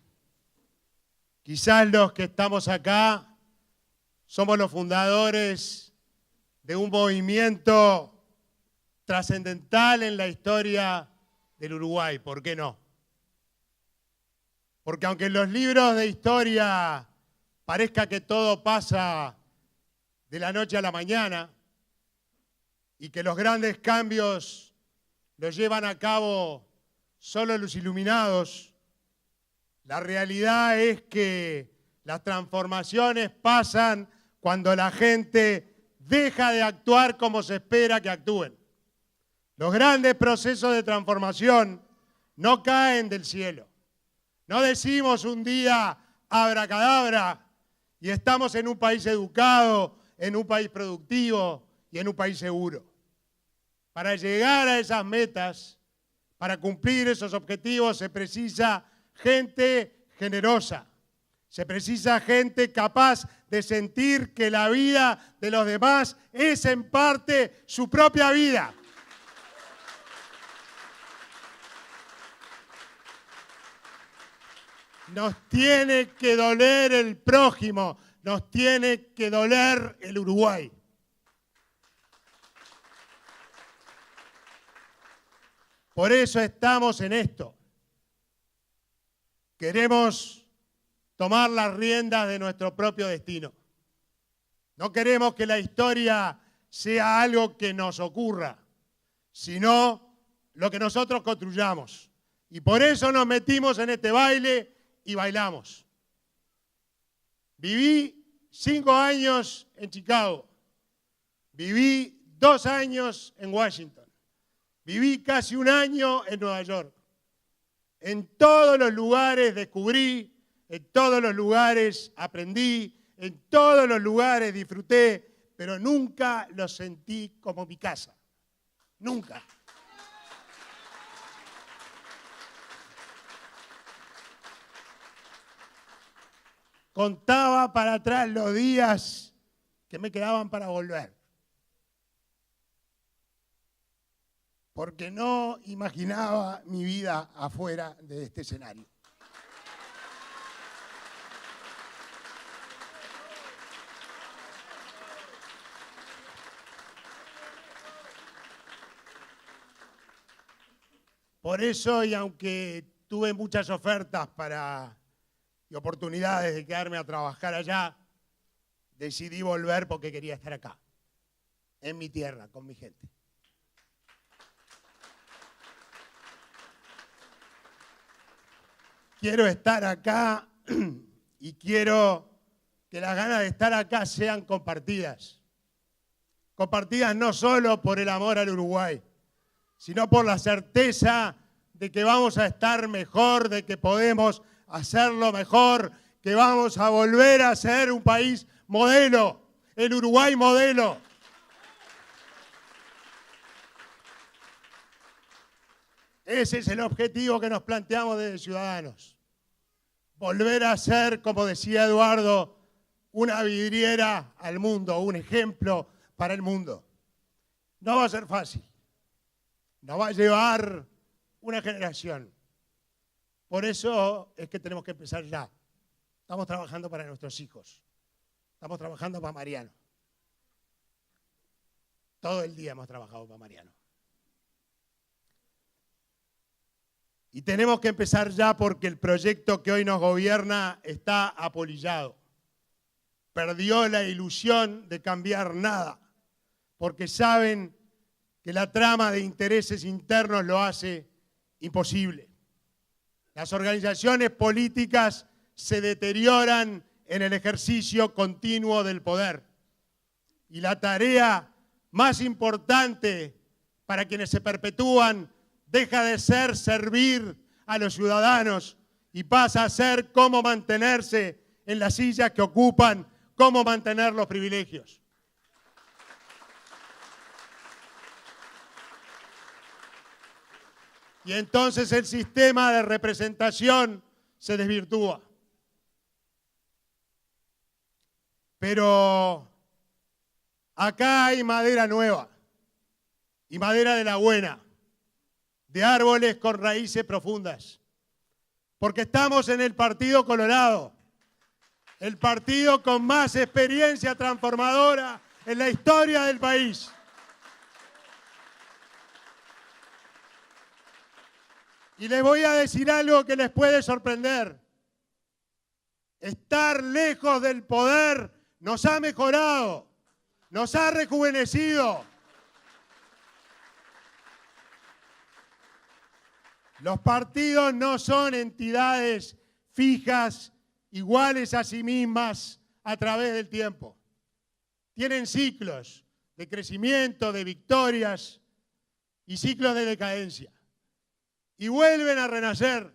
Quizás los que estamos acá somos los fundadores de un movimiento trascendental en la historia del Uruguay, ¿por qué no? Porque aunque en los libros de historia parezca que todo pasa de la noche a la mañana y que los grandes cambios los llevan a cabo solo los iluminados, la realidad es que las transformaciones pasan cuando la gente deja de actuar como se espera que actúen. Los grandes procesos de transformación no caen del cielo. No decimos un día abracadabra y estamos en un país educado, en un país productivo y en un país seguro. Para llegar a esas metas, para cumplir esos objetivos, se precisa gente generosa, se precisa gente capaz de sentir que la vida de los demás es en parte su propia vida. Nos tiene que doler el prójimo, nos tiene que doler el Uruguay. Por eso estamos en esto. Queremos tomar las riendas de nuestro propio destino. No queremos que la historia sea algo que nos ocurra, sino lo que nosotros construyamos. Y por eso nos metimos en este baile y bailamos. Viví 5 años en Chicago. Viví 2 años en Washington. Viví casi 1 año en Nueva York. En todos los lugares descubrí, en todos los lugares aprendí, en todos los lugares disfruté, pero nunca lo sentí como mi casa. Nunca. Contaba para atrás los días que me quedaban para volver. Porque no imaginaba mi vida afuera de este escenario. Por eso, y aunque tuve muchas ofertas y oportunidades de quedarme a trabajar allá, decidí volver porque quería estar acá, en mi tierra, con mi gente. Quiero estar acá y quiero que las ganas de estar acá sean compartidas. Compartidas no solo por el amor al Uruguay, sino por la certeza de que vamos a estar mejor, de que podemos hacerlo mejor, que vamos a volver a ser un país modelo, el Uruguay modelo. Ese es el objetivo que nos planteamos desde Ciudadanos. Volver a ser, como decía Eduardo, una vidriera al mundo, un ejemplo para el mundo. No va a ser fácil. Nos va a llevar una generación. Por eso es que tenemos que empezar ya. Estamos trabajando para nuestros hijos. Estamos trabajando para Mariano. Todo el día hemos trabajado para Mariano. Y tenemos que empezar ya porque el proyecto que hoy nos gobierna está apolillado. Perdió la ilusión de cambiar nada, porque saben que la trama de intereses internos lo hace imposible. Las organizaciones políticas se deterioran en el ejercicio continuo del poder. Y la tarea más importante para quienes se perpetúan deja de ser servir a los ciudadanos y pasa a ser cómo mantenerse en las sillas que ocupan, cómo mantener los privilegios. Y entonces el sistema de representación se desvirtúa. Pero acá hay madera nueva y madera de la buena, de árboles con raíces profundas. Porque estamos en el Partido Colorado, el partido con más experiencia transformadora en la historia del país. Y les voy a decir algo que les puede sorprender. Estar lejos del poder nos ha mejorado, nos ha rejuvenecido. Los partidos no son entidades fijas, iguales a sí mismas a través del tiempo. Tienen ciclos de crecimiento, de victorias y ciclos de decadencia. Y vuelven a renacer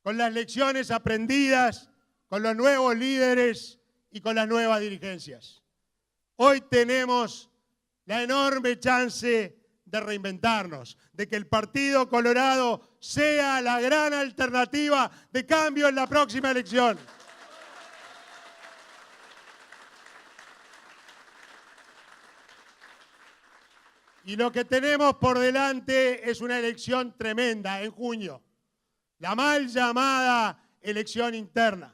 con las lecciones aprendidas, con los nuevos líderes y con las nuevas dirigencias. Hoy tenemos la enorme chance de reinventarnos, de que el Partido Colorado sea la gran alternativa de cambio en la próxima elección. Y lo que tenemos por delante es una elección tremenda en junio, la mal llamada elección interna.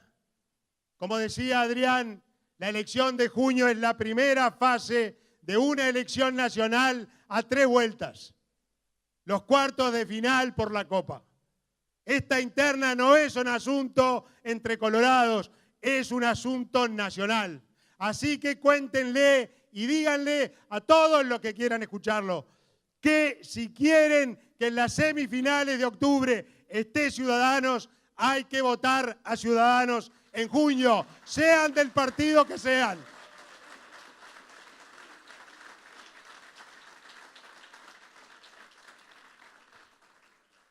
Como decía Adrián, la elección de junio es la primera fase de una elección nacional a 3 vueltas. los cuartos de final por la Copa. Esta interna no es un asunto entre colorados, es un asunto nacional. Así que cuéntenle y díganle a todos los que quieran escucharlo que si quieren que en las semifinales de octubre esté Ciudadanos, hay que votar a Ciudadanos en junio, sean del partido que sean.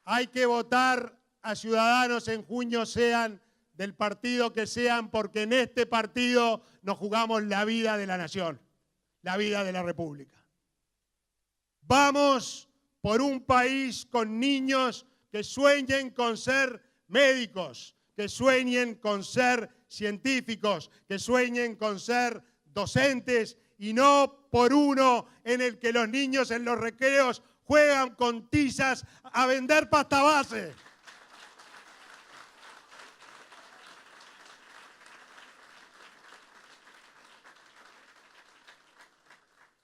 Hay que votar a Ciudadanos en junio, sean del partido que sean, porque en este partido nos jugamos la vida de la nación, la vida de la República. Vamos por un país con niños que sueñen con ser médicos, que sueñen con ser científicos, que sueñen con ser docentes y no por uno en el que los niños en los recreos juegan con tizas a vender pasta base.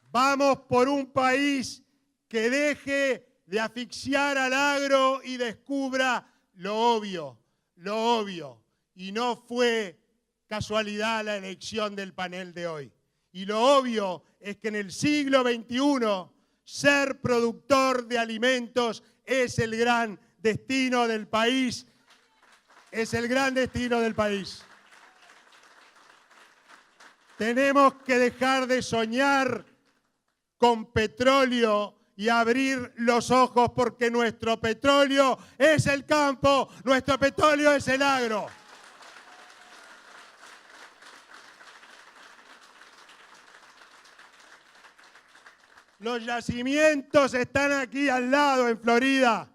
Vamos por un país que deje de asfixiar al agro y descubra lo obvio, lo obvio. Y no fue casualidad la elección del panel de hoy. Y lo obvio es que en el siglo XXI ser productor de alimentos es el gran destino del país. Es el gran destino del país. Tenemos que dejar de soñar con petróleo y abrir los ojos porque nuestro petróleo es el campo, nuestro petróleo es el agro. Los yacimientos están aquí al lado, en Florida,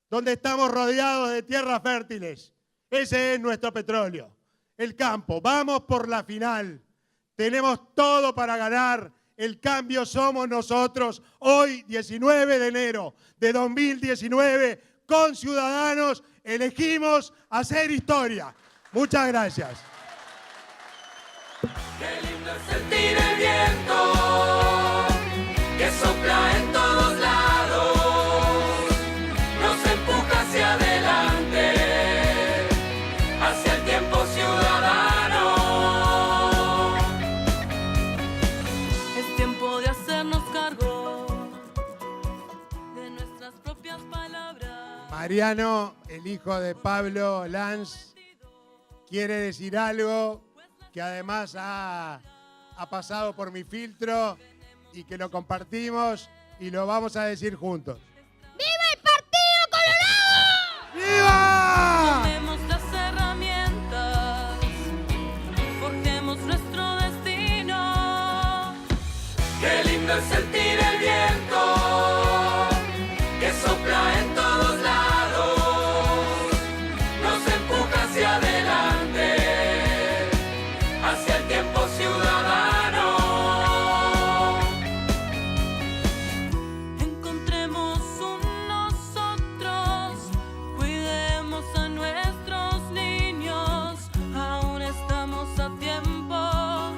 donde estamos rodeados de tierras fértiles. Ese es nuestro petróleo, el campo. Vamos por la final. Tenemos todo para ganar. El cambio somos nosotros. Hoy, 19 de enero de 2019, con Ciudadanos, elegimos hacer historia. Muchas gracias. Qué lindo es sentir el viento que sopla en todos lados, nos empuja hacia adelante, hacia el tiempo ciudadano. Es tiempo de hacernos cargo de nuestras propias palabras. Mariano, el hijo de Pablo Lanz, quiere decir algo que además ha pasado por mi filtro y que lo compartimos y lo vamos a decir juntos. ¡Viva el Partido Colorado! ¡Viva! Tomemos las herramientas, forjemos nuestro destino. Qué lindo es sentir el viento que sopla en todos lados, nos empuja hacia adelante, hacia el tiempo ciudadano. Encontremos un nosotros, cuidemos a nuestros niños, aún estamos a tiempo,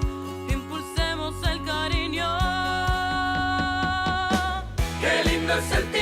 impulsemos el cariño. Qué lindo es sentir